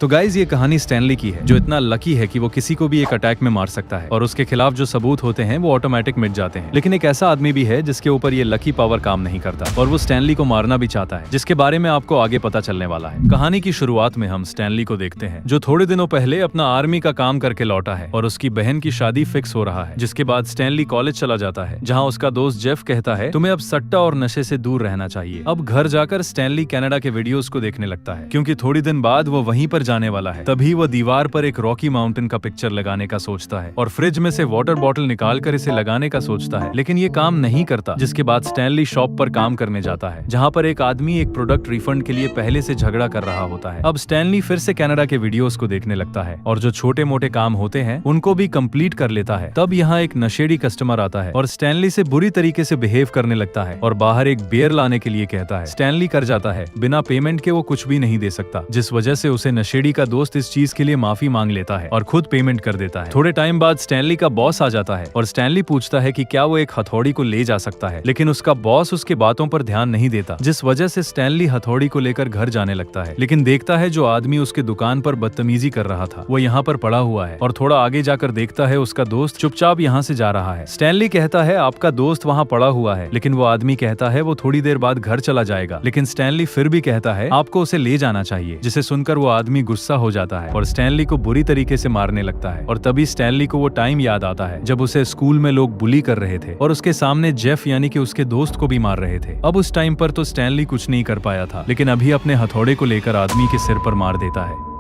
तो गाइज ये कहानी स्टैनली की है, जो इतना लकी है कि वो किसी को भी एक अटैक में मार सकता है और उसके खिलाफ जो सबूत होते हैं वो ऑटोमेटिक मिट जाते हैं। लेकिन एक ऐसा आदमी भी है जिसके ऊपर ये लकी पावर काम नहीं करता और वो स्टैनली को मारना भी चाहता है, जिसके बारे में आपको आगे पता चलने वाला है। कहानी की शुरुआत में हम स्टैनली को देखते हैं, जो थोड़े दिनों पहले अपना आर्मी का काम करके लौटा है और उसकी बहन की शादी फिक्स हो रहा है। जिसके बाद स्टैनली कॉलेज चला जाता है, जहाँ उसका दोस्त जेफ कहता है तुम्हें अब सट्टा और नशे से दूर रहना चाहिए। अब घर जाकर स्टैनली कनाडा के वीडियोस को देखने लगता है, क्योंकि थोड़ी दिन बाद वो वहीं पर जाने वाला है। तभी वो दीवार पर एक रॉकी माउंटेन का पिक्चर लगाने का सोचता है और फ्रिज में से वाटर बॉटल निकालकर इसे लगाने का सोचता है, लेकिन ये काम नहीं करता। जिसके बाद स्टैनली शॉप पर काम करने जाता है, जहाँ पर एक आदमी एक प्रोडक्ट रिफंड के लिए पहले से झगड़ा कर रहा होता है। अब स्टैनली फिर से कनाडा के वीडियोस को देखने लगता है और जो छोटे मोटे काम होते हैं उनको भी कंप्लीट कर लेता है। तब यहाँ एक नशेड़ी कस्टमर आता है और स्टैनली से बुरी तरीके से बिहेव करने लगता है और बाहर एक बियर लाने के लिए कहता है। स्टैनली कर जाता है, बिना पेमेंट के वो कुछ भी नहीं दे सकता, जिस वजह से उसे नशेड़ी का दोस्त इस चीज के लिए माफी मांग लेता है और खुद पेमेंट कर देता है। थोड़े टाइम बाद स्टैनली का बॉस आ जाता है और स्टैनली पूछता है कि क्या वो एक हथौड़ी को ले जा सकता है, लेकिन उसका बॉस उसके बातों पर ध्यान नहीं देता, जिस वजह से स्टैनली हथौड़ी को लेकर घर जाने लगता है। लेकिन देखता है जो आदमी उसके दुकान पर बदतमीजी कर रहा था वो यहाँ पर पड़ा हुआ है और थोड़ा आगे जाकर देखता है उसका दोस्त चुपचाप यहाँ से जा रहा है। स्टैनली कहता है आपका दोस्त वहाँ पड़ा हुआ है, लेकिन वो आदमी कहता है वो थोड़ी देर बाद घर चला जाएगा। लेकिन स्टैनली फिर भी कहता है आपको उसे ले जाना चाहिए, जिसे सुनकर वो आदमी गुस्सा हो जाता है और स्टैनली को बुरी तरीके से मारने लगता है। और तभी स्टैनली को वो टाइम याद आता है जब उसे स्कूल में लोग बुली कर रहे थे और उसके सामने जेफ यानी कि उसके दोस्त को भी मार रहे थे। अब उस टाइम पर तो स्टैनली कुछ नहीं कर पाया था, लेकिन अभी अपने हथौड़े को लेकर आदमी के सिर पर मार देता है।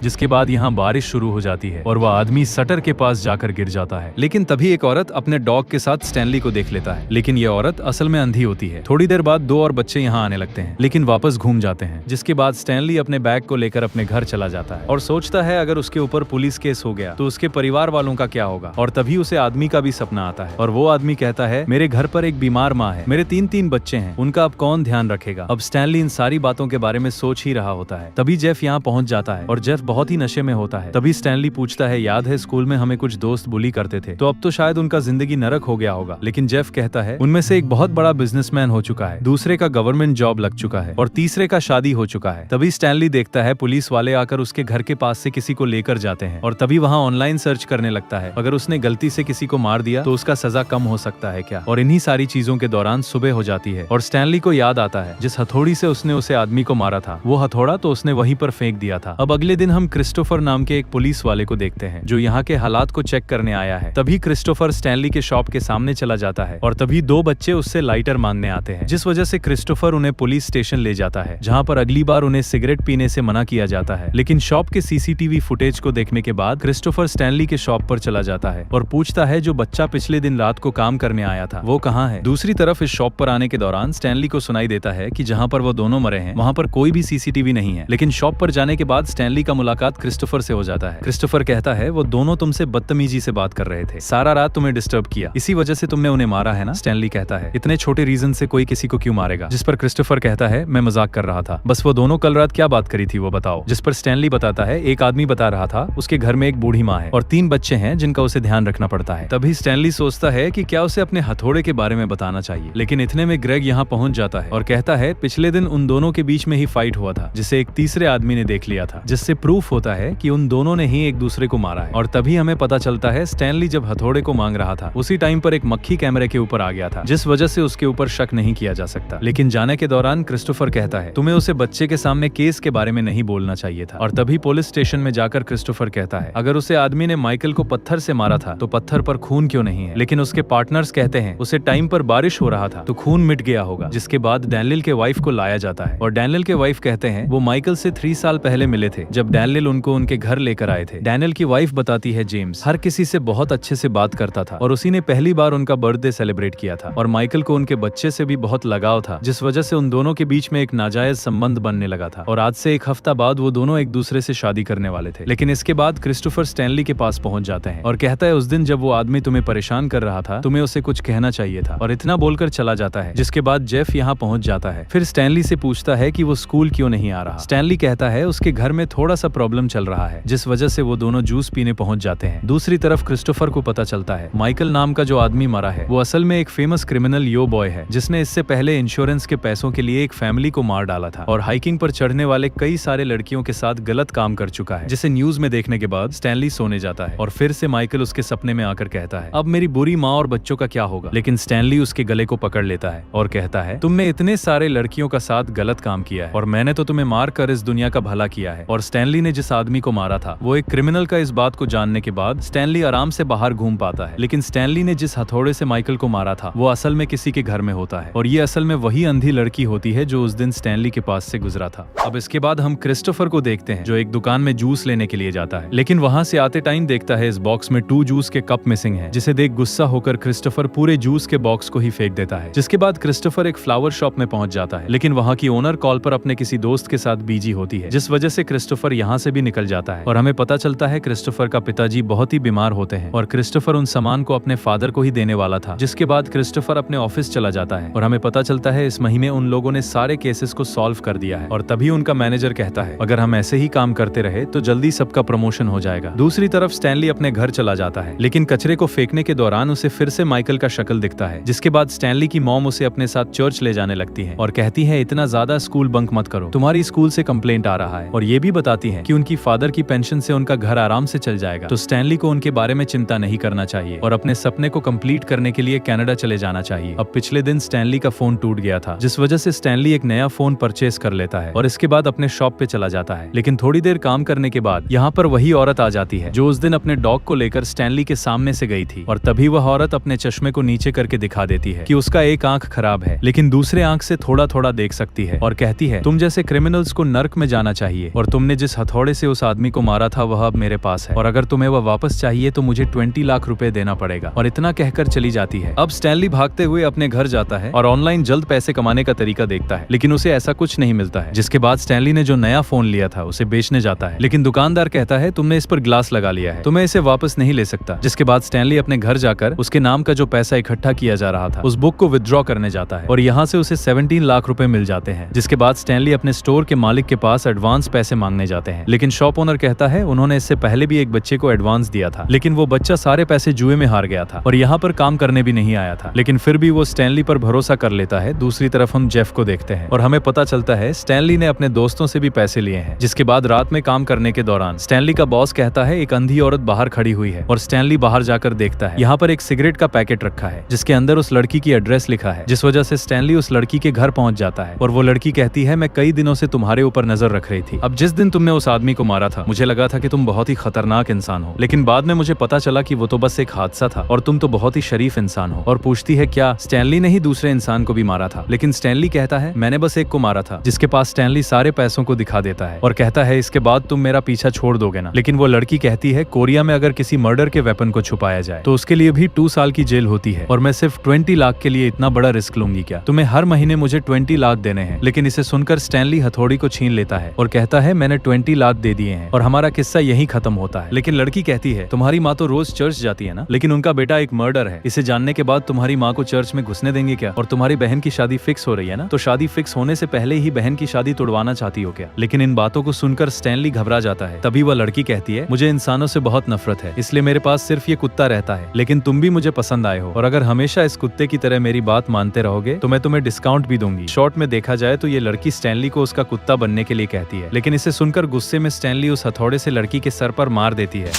जिसके बाद यहाँ बारिश शुरू हो जाती है और वह आदमी शटर के पास जाकर गिर जाता है। लेकिन तभी एक औरत अपने डॉग के साथ स्टैनली को देख लेता है, लेकिन यह औरत असल में अंधी होती है। थोड़ी देर बाद दो और बच्चे यहाँ आने लगते हैं, लेकिन वापस घूम जाते हैं। जिसके बाद स्टैनली अपने बैग को लेकर अपने घर चला जाता है और सोचता है अगर उसके ऊपर पुलिस केस हो गया तो उसके परिवार वालों का क्या होगा। और तभी उसे आदमी का भी सपना आता है और वो आदमी कहता है मेरे घर पर एक बीमार माँ है, मेरे तीन बच्चे हैं, उनका अब कौन ध्यान रखेगा। अब स्टैनली इन सारी बातों के बारे में सोच ही रहा होता है। तभी जेफ यहाँ पहुंच जाता है और जेफ बहुत ही नशे में होता है। तभी स्टैनली पूछता है याद है स्कूल में हमें कुछ दोस्त बुली करते थे, तो अब तो शायद उनका जिंदगी नरक हो गया होगा। लेकिन जेफ कहता है उनमें से एक बहुत बड़ा बिजनेसमैन हो चुका है, दूसरे का गवर्नमेंट जॉब लग चुका है और तीसरे का शादी हो चुका है। तभी स्टैनली देखता है पुलिस वाले आकर उसके घर के पास से किसी को लेकर जाते हैं और तभी वहाँ ऑनलाइन सर्च करने लगता है अगर उसने गलती से किसी को मार दिया तो उसका सजा कम हो सकता है क्या। और इन्हीं सारी चीजों के दौरान सुबह हो जाती है और स्टैनली को याद आता है जिस हथौड़ी से उसने उसे आदमी को मारा था वो हथौड़ा तो उसने वहीं पर फेंक दिया था। अब अगले दिन हम क्रिस्टोफर नाम के एक पुलिस वाले को देखते हैं जो यहाँ के हालात को चेक करने आया है। तभी क्रिस्टोफर स्टैनली के शॉप के सामने चला जाता है और तभी दो बच्चे उससे लाइटर मांगने आते हैं, जिस वजह से क्रिस्टोफर उन्हें पुलिस स्टेशन ले जाता है, जहाँ पर अगली बार उन्हें सिगरेट पीने से मना किया जाता है। लेकिन शॉप के सीसीटीवी फुटेज को देखने के बाद क्रिस्टोफर स्टैनली के शॉप पर चला जाता है और पूछता है जो बच्चा पिछले दिन रात को काम करने आया था वो कहाँ है। दूसरी तरफ इस शॉप पर आने के दौरान स्टैनली को सुनाई देता है कि जहाँ पर वो दोनों मरे हैं वहाँ पर कोई भी सीसीटीवी नहीं है। लेकिन शॉप पर जाने के बाद स्टैनली का मुलाकात क्रिस्टोफर से हो जाता है। क्रिस्टोफर कहता है वो दोनों तुमसे बदतमीजी से बात कर रहे थे, सारा रात तुम्हें डिस्टर्ब किया, इसी वजह से तुमने उन्हें मारा है ना। स्टैनली कहता है इतने छोटे रीजन से कोई किसी को क्यों मारेगा। जिस पर क्रिस्टोफर कहता है मैं मजाक कर रहा था, बस वो दोनों कल रात क्या बात करी थी वो बताओ। जिस पर स्टैनली बताता है एक आदमी बता रहा था उसके घर में एक बूढ़ी माँ है और 3 बच्चे हैं जिनका उसे ध्यान रखना पड़ता है। तभी स्टैनली सोचता है कि क्या उसे अपने हथौड़े के बारे में बताना चाहिए, लेकिन इतने में ग्रेग यहाँ पहुंच जाता है और कहता है पिछले दिन उन दोनों के बीच में ही फाइट हुआ था, जिसे एक तीसरे आदमी ने देख लिया था, जिससे प्रूफ होता है कि उन दोनों ने ही एक दूसरे को मारा है। और तभी हमें पता चलता है स्टैनली जब हथौड़े को मांग रहा था उसी टाइम पर एक मक्खी कैमरे के ऊपर आ गया था, जिस वजह से उसके ऊपर शक नहीं किया जा सकता। लेकिन जाने के दौरान क्रिस्टोफर कहता है तुम्हें उसे बच्चे के सामने केस के बारे में नहीं बोलना चाहिए था। और तभी पुलिस स्टेशन में जाकर क्रिस्टोफर कहता है अगर उसे आदमी ने माइकल को पत्थर से मारा था तो पत्थर पर खून क्यों नहीं है। लेकिन उसके पार्टनर्स कहते हैं उसे टाइम पर बारिश हो रहा था तो खून मिट गया होगा। जिसके बाद डैनियल के वाइफ को लाया जाता है और डैनियल के वाइफ कहते हैं वो माइकल से 3 साल पहले मिले थे जब डैनियल उनको उनके घर लेकर आए थे। डैनियल की वाइफ बताती है जेम्स हर किसी से बहुत अच्छे से बात करता था और उसी ने पहली बार उनका बर्थडे सेलिब्रेट किया था और माइकल को उनके बच्चे से भी बहुत लगाव था, जिस वजह से उन दोनों के बीच में एक नाजायज संबंध बनने लगा था और आज से 1 हफ्ता बाद वो दोनों एक दूसरे से शादी करने वाले थे। लेकिन इसके बाद क्रिस्टोफर स्टैनली के पास पहुंच जाते हैं और कहता है उस दिन जब वो आदमी तुम्हें परेशान कर रहा था तुम्हें उसे कुछ कहना चाहिए था, और इतना बोलकर चला जाता है। जिसके बाद जेफ यहाँ पहुंच जाता है, फिर स्टैनली से पूछता है कि वो स्कूल क्यों नहीं आ रहा। स्टैनली कहता है उसके घर में थोड़ा सा प्रॉब्लम चल रहा है, जिस वजह से वो दोनों जूस पीने पहुंच जाते हैं। दूसरी तरफ क्रिस्टोफर को पता चलता है माइकल नाम का जो आदमी मरा है वो असल में एक फेमस क्रिमिनल यो बॉय है, जिसने इससे पहले इंश्योरेंस के पैसों के लिए एक फैमिली को मार डाला था और हाइकिंग पर चढ़ने वाले कई सारे लड़कियों के साथ गलत काम कर चुका है, जिसे न्यूज में देखने के बाद स्टैनली सोने जाता है और फिर से माइकल उसके सपने में आकर कहता है अब मेरी बुरी माँ और बच्चों का क्या होगा। लेकिन स्टैनली उसके गले को पकड़ लेता है और कहता है तुमने इतने सारे लड़कियों का साथ गलत काम किया है और मैंने तो तुम्हें मार कर इस दुनिया का भला किया है। और स्टैनली ने जिस आदमी को मारा था वो एक क्रिमिनल का इस बात को जानने के बाद स्टैनली आराम से बाहर घूम पाता है। लेकिन स्टैनली ने जिस हथौड़े से माइकल को मारा था वो असल में किसी के घर में होता है और ये असल में वही अंधी लड़की होती है जो उस दिन स्टैनली के पास से गुजरा था। अब इसके बाद हम क्रिस्टोफर को देखते हैं जो एक दुकान में जूस लेने के लिए जाता है, लेकिन वहां से आते टाइम देखता है इस बॉक्स में 2 जूस के कप मिसिंग है, जिसे देख गुस्सा होकर क्रिस्टोफर पूरे जूस के बॉक्स को ही फेंक देता है। जिसके बाद क्रिस्टोफर एक फ्लावर शॉप में पहुंच जाता है, लेकिन वहां की ओनर कॉल पर अपने किसी दोस्त के साथ बिजी होती है, जिस वजह से क्रिस्टोफर यहाँ से भी निकल जाता है और हमें पता चलता है क्रिस्टोफर का पिताजी बहुत ही बीमार होते हैं और क्रिस्टोफर उन सामान को अपने फादर को ही देने वाला था। जिसके बाद क्रिस्टोफर अपने ऑफिस चला जाता है और हमें पता चलता है इस महीने उन लोगों ने सारे केसेस को सॉल्व कर दिया है और तभी उनका मैनेजर कहता है अगर हम ऐसे ही काम करते रहे तो जल्दी सबका प्रमोशन हो जाएगा। दूसरी तरफ स्टैनली अपने घर चला जाता है, लेकिन कचरे को फेंकने के दौरान उसे फिर से माइकल का शक्ल दिखता है। जिसके बाद स्टैनली की मॉम उसे अपने साथ चर्च ले जाने लगती है और कहती है इतना ज्यादा स्कूल बंक मत करो, तुम्हारी स्कूल से कंप्लेंट आ रहा है, और ये भी बताती है कि उनकी फादर की पेंशन से उनका घर आराम से चल जाएगा। तो स्टैनली को उनके बारे में चिंता नहीं करना चाहिए और अपने सपने को कंप्लीट करने के लिए कनाडा चले जाना चाहिए। अब पिछले दिन स्टैनली का फोन टूट गया था, जिस वजह से स्टैनली एक नया फोन परचेस कर लेता है और इसके बाद अपने शॉप पे चला जाता है। लेकिन थोड़ी देर काम करने के बाद यहाँ पर वही औरत आ जाती है जो उस दिन अपने डॉग को लेकर स्टैनली के सामने से गई थी और तभी वह औरत अपने चश्मे को नीचे करके दिखा देती है कि उसका एक आंख खराब है लेकिन दूसरे आंख से थोड़ा थोड़ा देख सकती है और कहती है तुम जैसे क्रिमिनल्स को नर्क में जाना चाहिए और तुमने जिस हथौड़े से उस आदमी को मारा था वह अब मेरे पास है और अगर तुम्हें वह वापस चाहिए तो मुझे 20 लाख रुपए देना पड़ेगा। और इतना कहकर चली जाती है। अब स्टैनली भागते हुए अपने घर जाता है और ऑनलाइन जल्द पैसे कमाने का तरीका देखता है, लेकिन उसे ऐसा कुछ नहीं मिलता है। जिसके बाद स्टैनली ने जो नया फोन लिया था उसे बेचने जाता है, लेकिन दुकानदार कहता है तुमने इस पर ग्लास लगा लिया है, तुम्हें इसे वापस नहीं ले सकता। जिसके बाद स्टैनली अपने घर जाकर उसके नाम का जो पैसा इकट्ठा किया जा रहा था उस बुक को विथड्रॉ करने जाता है और यहाँ से उसे 17 लाख रुपए मिल जाते हैं। जिसके बाद स्टैनली अपने स्टोर के मालिक के पास एडवांस पैसे मांगने जाते हैं, लेकिन शॉप ओनर कहता है उन्होंने इससे पहले भी एक बच्चे को एडवांस दिया था, लेकिन वो बच्चा सारे पैसे जुए में हार गया था और यहाँ पर काम करने भी नहीं आया था, लेकिन फिर भी वो स्टैनली पर भरोसा कर लेता है। दूसरी तरफ हम जेफ को देखते हैं और हमें पता चलता है स्टैनली ने अपने दोस्तों से भी पैसे लिए हैं। जिसके बाद रात में काम करने के दौरान स्टैनली का बॉस कहता है एक अंधी औरत बाहर खड़ी हुई है और स्टैनली बाहर जाकर देखता है यहाँ पर एक सिगरेट का पैकेट रखा है जिसके अंदर उस लड़की की एड्रेस लिखा है, जिस वजह से स्टैनली उस लड़की के घर पहुंच जाता है और वो लड़की कहती है मैं कई दिनों से तुम्हारे ऊपर नजर रख रही थी। अब जिस दिन तुमने उस आदमी को मारा था मुझे लगा था कि तुम बहुत ही खतरनाक इंसान हो, लेकिन बाद में मुझे पता चला कि वो तो बस एक हादसा था और तुम तो बहुत ही शरीफ इंसान हो। और पूछती है क्या स्टैनली ने ही दूसरे इंसान को भी मारा था, लेकिन स्टैनली कहता है मैंने बस एक को मारा था। जिसके पास स्टैनली सारे पैसों को दिखा देता है और कहता है इसके बाद तुम मेरा पीछा छोड़ दोगे ना। लेकिन वो लड़की कहती है कोरिया में अगर किसी मर्डर के वेपन को छुपाया जाए तो उसके लिए भी 2 साल की जेल होती है और मैं सिर्फ 20 लाख के लिए इतना बड़ा रिस्क लूंगी क्या, तुम्हें हर महीने मुझे 20 लाख देने हैं। लेकिन इसे सुनकर स्टैनली हथौड़ी को छीन लेता है और कहता है मैंने 20 लाख दे दिए हैं और हमारा किस्सा यही खत्म होता है। लेकिन लड़की कहती है तुम्हारी माँ तो रोज चर्च जाती है ना, लेकिन उनका बेटा एक मर्डर है, इसे जानने के बाद तुम्हारी माँ को चर्च में घुसने देंगे क्या, और तुम्हारी बहन की शादी फिक्स हो रही है ना, तो शादी फिक्स होने से पहले ही बहन की शादी तोड़वाना चाहती हो क्या। लेकिन इन बातों को सुनकर स्टैनली घबरा जाता है। तभी वह लड़की कहती है मुझे इंसानों से बहुत नफरत है, इसलिए मेरे पास सिर्फ ये कुत्ता रहता है, लेकिन तुम भी मुझे पसंद आए हो और अगर हमेशा इस कुत्ते की तरह मेरी बात मानते रहोगे तो मैं तुम्हें डिस्काउंट भी दूंगी। शॉर्ट में देखा जाए तो ये लड़की स्टैनली को उसका कुत्ता बनने के लिए कहती है, लेकिन इसे सुनकर गुस्से में स्टैनली उस हथौड़े से लड़की के सर पर मार देती है,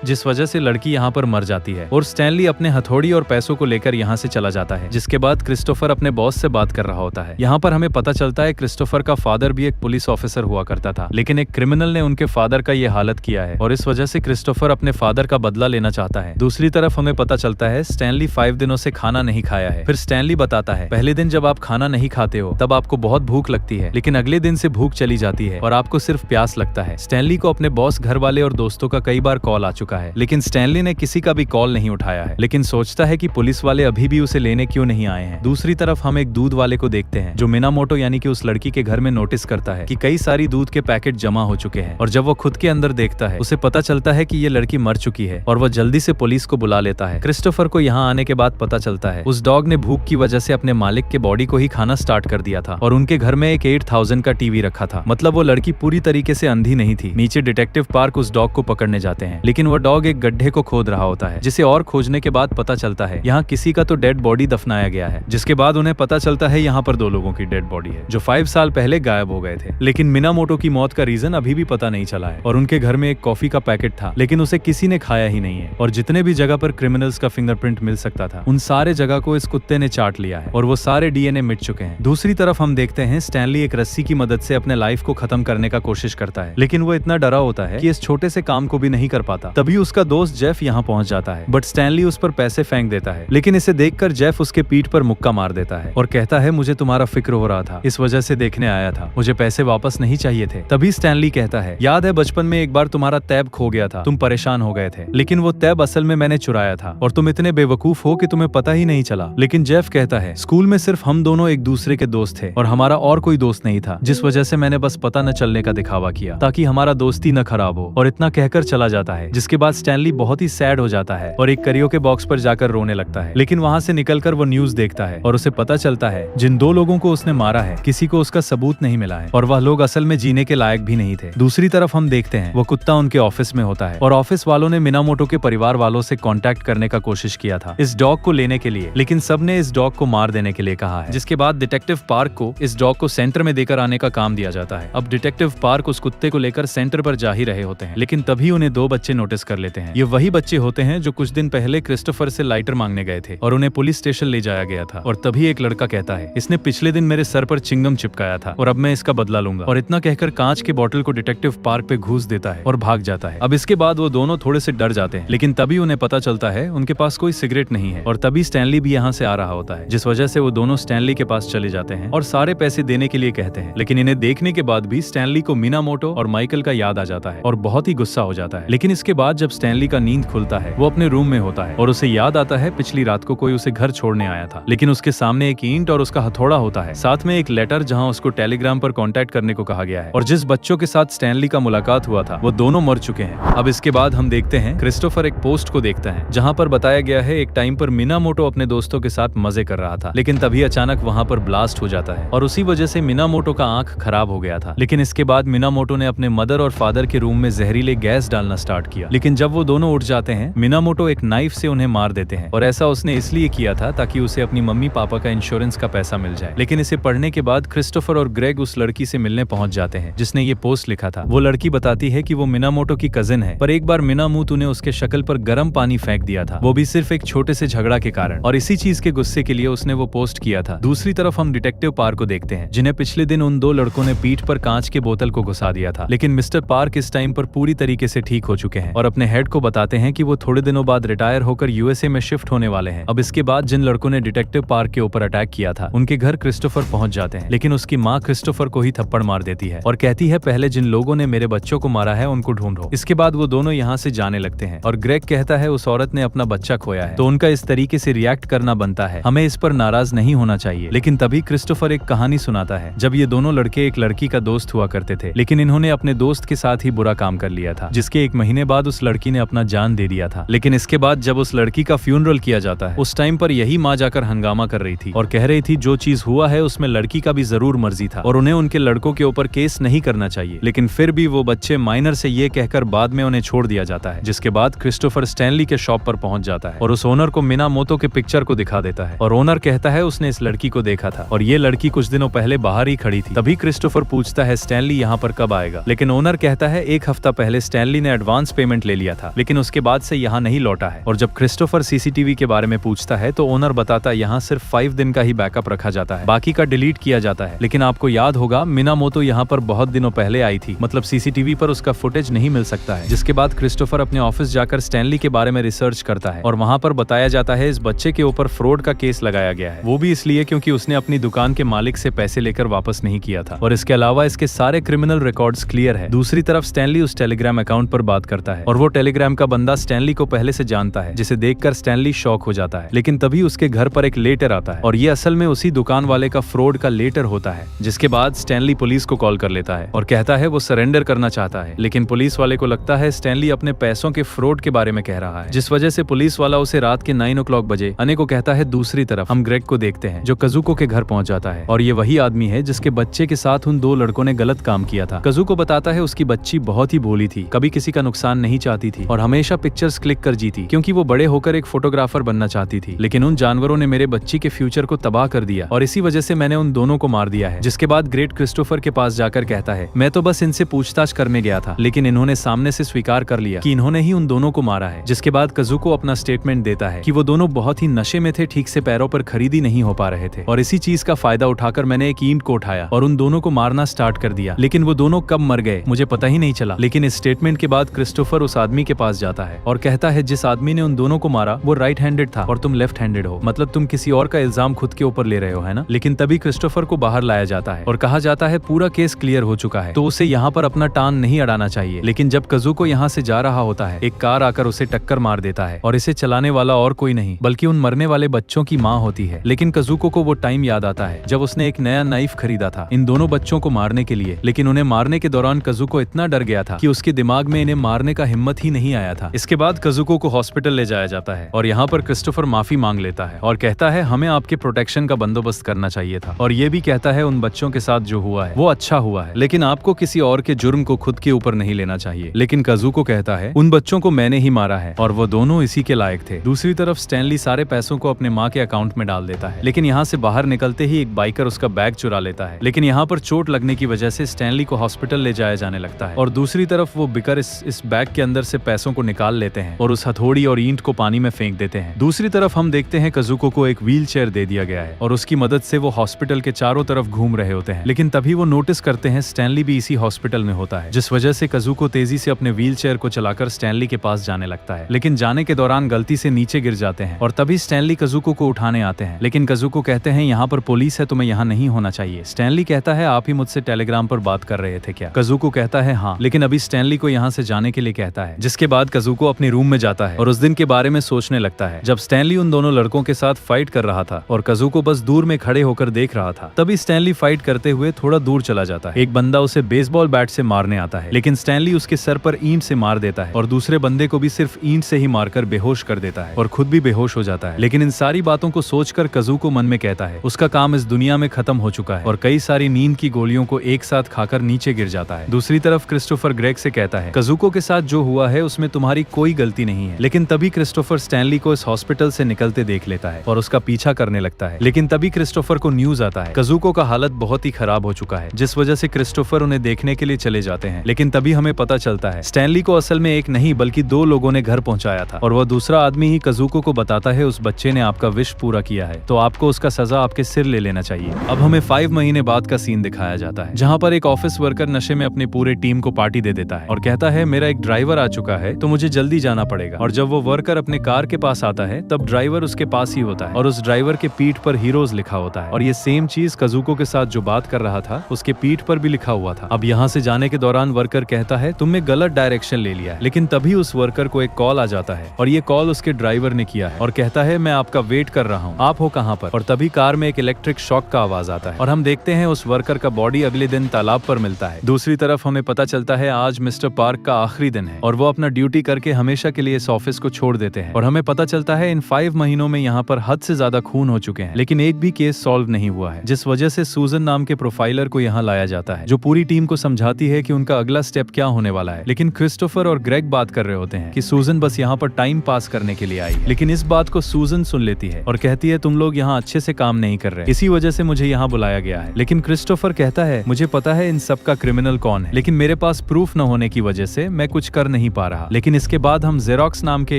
जिस वजह से लड़की यहाँ पर मर जाती है और स्टैनली अपने हथौड़ी और पैसों को लेकर यहाँ से चला जाता है। जिसके बाद क्रिस्टोफर अपने बॉस से बात कर रहा होता है। यहाँ पर हमें पता चलता है क्रिस्टोफर का फादर भी एक पुलिस ऑफिसर हुआ करता था, लेकिन एक क्रिमिनल ने उनके फादर का ये हालत किया है और इस वजह से क्रिस्टोफर अपने फादर का बदला लेना चाहता है। दूसरी तरफ हमें पता चलता है स्टैनली 5 दिनों से खाना नहीं खाया है। फिर स्टैनली बताता है पहले दिन जब आप खाना नहीं खाते हो तब आपको बहुत भूख लगती है, लेकिन अगले दिन से भूख चली जाती है और आपको सिर्फ प्यास लगता है। स्टैनली को अपने बॉस, घर वाले और दोस्तों का कई बार कॉल आ चुका चुका है, लेकिन स्टैनली ने किसी का भी कॉल नहीं उठाया है, लेकिन सोचता है कि पुलिस वाले अभी भी उसे लेने क्यों नहीं आए हैं। दूसरी तरफ हम एक दूध वाले को देखते हैं जो मिनामोटो यानी कि उस लड़की के घर में नोटिस करता है कि कई सारी दूध के पैकेट जमा हो चुके हैं, और जब वो खुद के अंदर देखता है उसे पता चलता है कि ये लड़की मर चुकी है, और वह जल्दी से पुलिस को बुला लेता है। क्रिस्टोफर को यहाँ आने के बाद पता चलता है उस डॉग ने भूख की वजह से अपने मालिक के बॉडी को ही खाना स्टार्ट कर दिया था, और उनके घर में एक 8000 का टीवी रखा था। मतलब वो लड़की पूरी तरीके से अंधी नहीं थी। नीचे डिटेक्टिव पार्क उस डॉग को पकड़ने जाते हैं, लेकिन वो डॉग एक गड्ढे को खोद रहा होता है, जिसे और खोजने के बाद पता चलता है यहाँ किसी का तो डेड बॉडी दफनाया गया है। जिसके बाद उन्हें पता चलता है यहाँ पर 2 लोगों की डेड बॉडी है जो 5 साल पहले गायब हो गए थे। लेकिन मिनामोटो की मौत का रीजन अभी भी पता नहीं चला है, और उनके घर में एक कॉफी का पैकेट था, लेकिन उसे किसी ने खाया ही नहीं है, और जितने भी जगह पर क्रिमिनल्स का फिंगरप्रिंट मिल सकता था उन सारे जगह को इस कुत्ते ने चाट लिया है, और वो सारे डीएनए मिट चुके हैं। दूसरी तरफ हम देखते हैं स्टैनली एक रस्सी की मदद से अपने लाइफ को खत्म करने का कोशिश करता है, लेकिन वो इतना डरा होता है कि इस छोटे से काम को भी नहीं कर पाता। तभी उसका दोस्त जेफ यहाँ पहुंच जाता है, बट स्टैनली उस पर पैसे फेंक देता है, लेकिन इसे देखकर जेफ उसके पीठ पर मुक्का मार देता है और कहता है मुझे तुम्हारा फिक्र हो रहा था, इस वजह से देखने आया था, मुझे पैसे वापस नहीं चाहिए थे। तभी स्टैनली कहता है याद है बचपन में एक बार तुम्हारा टैब खो गया था, तुम परेशान हो गए थे, लेकिन वो टैब असल में मैंने चुराया था और तुम इतने बेवकूफ हो कि तुम्हें पता ही नहीं चला। लेकिन जेफ कहता है स्कूल में सिर्फ हम दोनों एक दूसरे के दोस्त थे और हमारा और कोई दोस्त नहीं था, जिस वजह से मैंने बस पता न चलने का दिखावा किया ताकि हमारा दोस्ती न खराब हो, और इतना कहकर चला जाता है। जिसके बाद स्टैनली बहुत ही सैड हो जाता है और एक करियोके बॉक्स पर जाकर रोने लगता है। लेकिन वहाँ से निकलकर वो न्यूज देखता है और उसे पता चलता है जिन 2 लोगों को उसने मारा है किसी को उसका सबूत नहीं मिला है, और वह लोग असल में जीने के लायक भी नहीं थे। दूसरी तरफ हम देखते हैं वो कुत्ता उनके ऑफिस में होता है, और ऑफिस वालों ने मिनामोटो के परिवार वालों से कांटेक्ट करने का कोशिश किया था इस डॉग को लेने के लिए, लेकिन सबने इस डॉग को मार देने के लिए कहा है। जिसके बाद डिटेक्टिव पार्क को इस डॉग को सेंटर में देकर आने का काम दिया जाता है। अब डिटेक्टिव पार्क उस कुत्ते को लेकर सेंटर पर जा ही रहे होते हैं, लेकिन तभी उन्हें 2 बच्चे नोटिस कर लेते हैं। ये वही बच्चे होते हैं जो कुछ दिन पहले क्रिस्टोफर से लाइटर मांगने गए थे और उन्हें पुलिस स्टेशन ले जाया गया था। और तभी एक लड़का कहता है इसने पिछले दिन मेरे सर पर चिंगम चिपकाया था और अब मैं इसका बदला लूंगा, और इतना कहकर कांच के बोतल को डिटेक्टिव पार्क पे घूस देता है और भाग जाता है। अब इसके बाद वो दोनों थोड़े से डर जाते हैं, लेकिन तभी उन्हें पता चलता है उनके पास कोई सिगरेट नहीं है, और तभी स्टैनली भी यहाँ से आ रहा होता है, जिस वजह से वो दोनों स्टैनली के पास चले जाते हैं और सारे पैसे देने के लिए कहते हैं। लेकिन इन्हें देखने के बाद भी स्टैनली को मिनामोटो और माइकल का याद आ जाता है और बहुत ही गुस्सा हो जाता है। लेकिन इसके बाद जब स्टैनली का नींद खुलता है वो अपने रूम में होता है और उसे याद आता है पिछली रात को कोई उसे घर छोड़ने आया था, लेकिन उसके सामने एक ईंट और उसका हथौड़ा होता है, साथ में एक लेटर जहां उसको टेलीग्राम पर कांटेक्ट करने को कहा गया है, और जिस बच्चों के साथ स्टैनली का मुलाकात हुआ था वो दोनों मर चुके हैं। अब इसके बाद हम देखते हैं क्रिस्टोफर एक पोस्ट को देखता है जहां पर बताया गया है एक टाइम पर मिनामोटो अपने दोस्तों के साथ मजे कर रहा था, लेकिन तभी अचानक वहां पर ब्लास्ट हो जाता है और उसी वजह से मिनामोटो का आंख खराब हो गया था। लेकिन इसके बाद मिनामोटो ने अपने मदर और फादर के रूम में जहरीले गैस डालना स्टार्ट किया, लेकिन जब वो दोनों उठ जाते हैं मिनामोटो एक नाइफ से उन्हें मार देते हैं, और ऐसा उसने इसलिए किया था ताकि उसे अपनी मम्मी पापा का इंश्योरेंस का पैसा मिल जाए। लेकिन इसे पढ़ने के बाद क्रिस्टोफर और ग्रेग उस लड़की से मिलने पहुंच जाते हैं जिसने ये पोस्ट लिखा था। वो लड़की बताती है कि वो मिनामोटो की कजिन है, पर एक बार मिनामोटो ने उसके शक्ल पर गर्म पानी फेंक दिया था, वो भी सिर्फ एक छोटे से झगड़ा के कारण, और इसी चीज के गुस्से के लिए उसने वो पोस्ट किया था। दूसरी तरफ हम डिटेक्टिव पार्क को देखते हैं जिन्हें पिछले दिन उन 2 लड़कों ने पीठ पर कांच के बोतल को घुसा दिया था, लेकिन मिस्टर पार्क इस टाइम पर पूरी तरीके से ठीक हो चुके हैं और अपने हेड को बताते हैं कि वो थोड़े दिनों बाद रिटायर होकर यूएसए में शिफ्ट होने वाले हैं। अब इसके बाद जिन लड़कों ने डिटेक्टिव पार्क के ऊपर अटैक किया था उनके घर क्रिस्टोफर पहुंच जाते हैं, लेकिन उसकी माँ क्रिस्टोफर को ही थप्पड़ मार देती है और कहती है पहले जिन लोगों ने मेरे बच्चों को मारा है उनको ढूंढो। इसके बाद वो दोनों यहाँ से जाने लगते हैं और ग्रेग कहता है उस औरत ने अपना बच्चा खोया है तो उनका इस तरीके से रिएक्ट करना बनता है, हमें इस पर नाराज नहीं होना चाहिए। लेकिन तभी क्रिस्टोफर एक कहानी सुनाता है जब ये दोनों लड़के एक लड़की का दोस्त हुआ करते थे, लेकिन इन्होंने अपने दोस्त के साथ ही बुरा काम कर लिया था, जिसके 1 महीने बाद उस लड़की ने अपना जान दे दिया था। लेकिन इसके बाद जब उस लड़की का फ्यूनरल किया जाता है उस टाइम पर यही माँ जाकर हंगामा कर रही थी और कह रही थी जो चीज हुआ है उसमें लड़की का भी जरूर मर्जी था और उन्हें उनके लड़कों के ऊपर केस नहीं करना चाहिए। लेकिन फिर भी वो बच्चे माइनर से ये कहकर बाद में उन्हें छोड़ दिया जाता है। जिसके बाद क्रिस्टोफर स्टैनली के शॉप पर पहुंच जाता है और उस ओनर को मिनामोटो के पिक्चर को दिखा देता है और ओनर कहता है उसने इस लड़की को देखा था और ये लड़की कुछ दिनों पहले बाहर ही खड़ी थी। तभी क्रिस्टोफर पूछता है स्टैनली यहाँ पर कब आएगा, लेकिन ओनर कहता है 1 हफ्ता पहले स्टैनली ने एडवांस पेमेंट ले लिया था, लेकिन उसके बाद से यहाँ नहीं लौटा है। और जब क्रिस्टोफर सीसीटीवी के बारे में पूछता है तो ओनर बताता है यहाँ सिर्फ 5 दिन का ही बैकअप रखा जाता है, बाकी का डिलीट किया जाता है। लेकिन आपको याद होगा मिनामोटो यहाँ पर बहुत दिनों पहले आई थी, मतलब सीसीटीवी पर उसका फुटेज नहीं मिल सकता है। जिसके बाद क्रिस्टोफर अपने ऑफिस जाकर स्टैनली के बारे में रिसर्च करता है और वहाँ पर बताया जाता है इस बच्चे के ऊपर फ्रॉड का केस लगाया गया है, वो भी इसलिए क्योंकि उसने अपनी दुकान के मालिक से पैसे लेकर वापस नहीं किया था और इसके अलावा इसके सारे क्रिमिनल रिकॉर्ड्स क्लियर है। दूसरी तरफ स्टैनली उस टेलीग्राम अकाउंट पर बात करता है और वो टेलीग्राम का बंदा स्टैनली को पहले से जानता है, जिसे देखकर स्टैनली शॉक हो जाता है। लेकिन तभी उसके घर पर एक लेटर आता है और ये असल में उसी दुकान वाले का फ्रॉड का लेटर होता है। जिसके बाद स्टैनली पुलिस को कॉल कर लेता है और कहता है वो सरेंडर करना चाहता है, लेकिन पुलिस वाले को लगता है स्टैनली अपने पैसों के फ्रॉड के बारे में कह रहा है, जिस वजह से पुलिस वाला उसे रात के 9 o'clock बजे आने को कहता है। दूसरी तरफ हम ग्रेग को देखते हैं जो कजुको के घर पहुंच जाता है और ये वही आदमी है जिसके बच्चे के साथ उन 2 लड़कों ने गलत काम किया था। कजुको बताता है उसकी बच्ची बहुत ही भोली थी, कभी किसी का नुकसान नहीं चाहती थी और हमेशा पिक्चर्स क्लिक कर जीती क्योंकि वो बड़े होकर एक फोटोग्राफर बनना चाहती थी। लेकिन उन जानवरों ने मेरे बच्ची के फ्यूचर को तबाह कर दिया और इसी वजह से मैंने उन दोनों को मार दिया है। जिसके बाद ग्रेट क्रिस्टोफर के पास जाकर कहता है मैं तो बस इनसे पूछताछ करने गया था, लेकिन इन्होंने सामने से स्वीकार कर लिया कि इन्होंने ही उन दोनों को मारा है। जिसके बाद कजुको अपना स्टेटमेंट देता है कि वो दोनों बहुत ही नशे में थे, ठीक से पैरों पर खरीदी नहीं हो पा रहे थे और इसी चीज का फायदा उठाकर मैंने एक ईंट को उठाया और उन दोनों को मारना स्टार्ट कर दिया। लेकिन वो दोनों कब मर गए मुझे पता ही नहीं चला। लेकिन इस स्टेटमेंट के बाद क्रिस्टोफर उस आदमी के पास जाता है और कहता है जिस आदमी ने उन दोनों को मारा वो राइट हैंडेड था और तुम लेफ्ट हैंडेड हो, मतलब तुम किसी और का इल्जाम खुद के ऊपर ले रहे हो, है ना। लेकिन तभी क्रिस्टोफर को बाहर लाया जाता है और कहा जाता है पूरा केस क्लियर हो चुका है तो उसे यहाँ पर अपना टांग नहीं अड़ाना चाहिए। लेकिन जब कजुको यहाँ से जा रहा होता है एक कार आकर उसे टक्कर मार देता है और इसे चलाने वाला और कोई नहीं बल्कि उन मरने वाले बच्चों की माँ होती है। लेकिन कजुको को वो टाइम याद आता है जब उसने एक नया नाइफ खरीदा था इन दोनों बच्चों को मारने के लिए, लेकिन उन्हें मारने के दौरान कजुको इतना डर गया था कि उसके दिमाग में इन्हें मारने का हिम्मत ही नहीं आया था। इसके बाद कजुको को हॉस्पिटल ले जाया जाता है और यहाँ पर क्रिस्टोफर माफी मांग लेता है और कहता है हमें आपके प्रोटेक्शन का बंदोबस्त करना चाहिए था और ये भी कहता है उन बच्चों के साथ जो हुआ है वो अच्छा हुआ है, लेकिन आपको किसी और के जुर्म को खुद के ऊपर नहीं लेना चाहिए। लेकिन कजुको कहता है उन बच्चों को मैंने ही मारा है और वो दोनों इसी के लायक थे। दूसरी तरफ स्टैनली सारे पैसों को अपने माँ के अकाउंट में डाल देता है, लेकिन यहाँ से बाहर निकलते ही एक बाइकर उसका बैग चुरा लेता है। लेकिन यहाँ पर चोट लगने की वजह से स्टैनली को हॉस्पिटल ले जाया जाने लगता है और दूसरी तरफ वो बिकर इस बैग के अंदर से पैसों को निकाल लेते हैं और उस हथौड़ी और ईंट को पानी में फेंक देते हैं। दूसरी तरफ हम देखते हैं कजुको को एक व्हील चेयर दे दिया गया है और उसकी मदद से वो हॉस्पिटल के चारों तरफ घूम रहे होते हैं। लेकिन तभी वो नोटिस करते हैं स्टैनली भी इसी हॉस्पिटल में होता है, जिस वजह से कजुको तेजी से अपने व्हील चेयर को चलाकर स्टैनली के पास जाने लगता है। लेकिन जाने के दौरान गलती से नीचे गिर जाते हैं और तभी स्टैनली कजुको को उठाने आते हैं। लेकिन कजुको कहते हैं यहाँ पर पुलिस है, तुम्हें यहाँ नहीं होना चाहिए। स्टैनली कहता है आप ही मुझसे टेलीग्राम पर बात कर रहे थे क्या? कजुको कहता है हाँ, लेकिन अभी स्टैनली को यहाँ से जाने के लिए कहता है। जिसके बाद कजुको अपने रूम में जाता है और उस दिन के बारे में सोचने लगता है जब स्टैनली उन दोनों लड़कों के साथ फाइट कर रहा था और कजुको बस दूर में खड़े होकर देख रहा था। तभी स्टैनली फाइट करते हुए थोड़ा दूर चला जाता है। एक बंदा उसे बेसबॉल बैट से मारने आता है, लेकिन स्टैनली उसके सर पर ईंट से मार देता है और दूसरे बंदे को भी सिर्फ ईंट से ही मारकर बेहोश कर देता है और खुद भी बेहोश हो जाता है। लेकिन इन सारी बातों को सोचकर कजुको मन में कहता है उसका काम इस दुनिया में खत्म हो चुका है और कई सारी नींद की गोलियों को एक साथ खाकर नीचे गिर जाता है। दूसरी तरफ क्रिस्टोफर ग्रेग से कहता है कजुको के साथ जो हुआ है उसमें तुम्हारी कोई गलती नहीं है। लेकिन तभी क्रिस्टोफर स्टैनली को इस हॉस्पिटल से निकलते देख लेता है और उसका पीछा करने लगता है। लेकिन तभी क्रिस्टोफर को न्यूज आता है कजुको का हालत बहुत ही खराब हो चुका है, जिस वजह से क्रिस्टोफर उन्हें देखने के लिए चले जाते हैं। लेकिन तभी हमें पता चलता है स्टैनली को असल में एक नहीं बल्कि 2 लोगों ने घर पहुंचाया था और वह दूसरा आदमी ही कजुको को बताता है उस बच्चे ने आपका विश पूरा किया है तो आपको उसका सजा आपके सिर ले लेना चाहिए। अब हमें 5 महीने बाद का सीन दिखाया जाता है जहाँ पर एक ऑफिस वर्कर नशे में अपनी पूरे टीम को पार्टी दे देता है और कहता है मेरा एक ड्राइवर आ चुका है तो मुझे जल्दी जाना पड़ेगा। और जब वो वर्कर अपने कार के पास आता है तब ड्राइवर उसके पास ही होता है और उस ड्राइवर के पीठ पर हीरोज लिखा होता है और ये सेम चीज कजुको के साथ जो बात कर रहा था उसके पीठ पर भी लिखा हुआ था। अब यहाँ से जाने के दौरान वर्कर कहता है तुमने गलत डायरेक्शन ले लिया है, लेकिन तभी उस वर्कर को एक कॉल आ जाता है और ये कॉल उसके ड्राइवर ने किया है और कहता है मैं आपका वेट कर रहा हूँ, आप हो कहाँ पर? और तभी कार में एक इलेक्ट्रिक शॉक का आवाज आता है और हम देखते हैं उस वर्कर का बॉडी अगले दिन तालाब पर मिलता है। दूसरी तरफ हमें पता चलता है आज मिस्टर पार्क का आखिरी दिन है और वो अपना ड्यूटी करके हमेशा के लिए इस ऑफिस को छोड़ देते हैं और हमें पता चलता है इन 5 महीनों में यहाँ पर हद से ज्यादा खून हो चुके हैं, लेकिन एक भी केस सॉल्व नहीं हुआ है, जिस वजह से सूजन नाम के प्रोफाइलर को यहाँ लाया जाता है जो पूरी टीम को समझाती है कि उनका अगला स्टेप क्या होने वाला है। लेकिन क्रिस्टोफर और ग्रेग बात कर रहे होते हैं कि सूजन बस यहाँ पर टाइम पास करने के लिए आई है, लेकिन इस बात को सूजन सुन लेती है और कहती है तुम लोग यहाँ अच्छे से काम नहीं कर रहे, इसी वजह से मुझे यहाँ बुलाया गया है। लेकिन क्रिस्टोफर कहता है मुझे पता है इन सब का क्रिमिनल कौन है, लेकिन मेरे पास प्रूफ न होने की वजह से मैं कुछ कर नहीं पा रहा। लेकिन इसके बाद हम जेरोक्स नाम के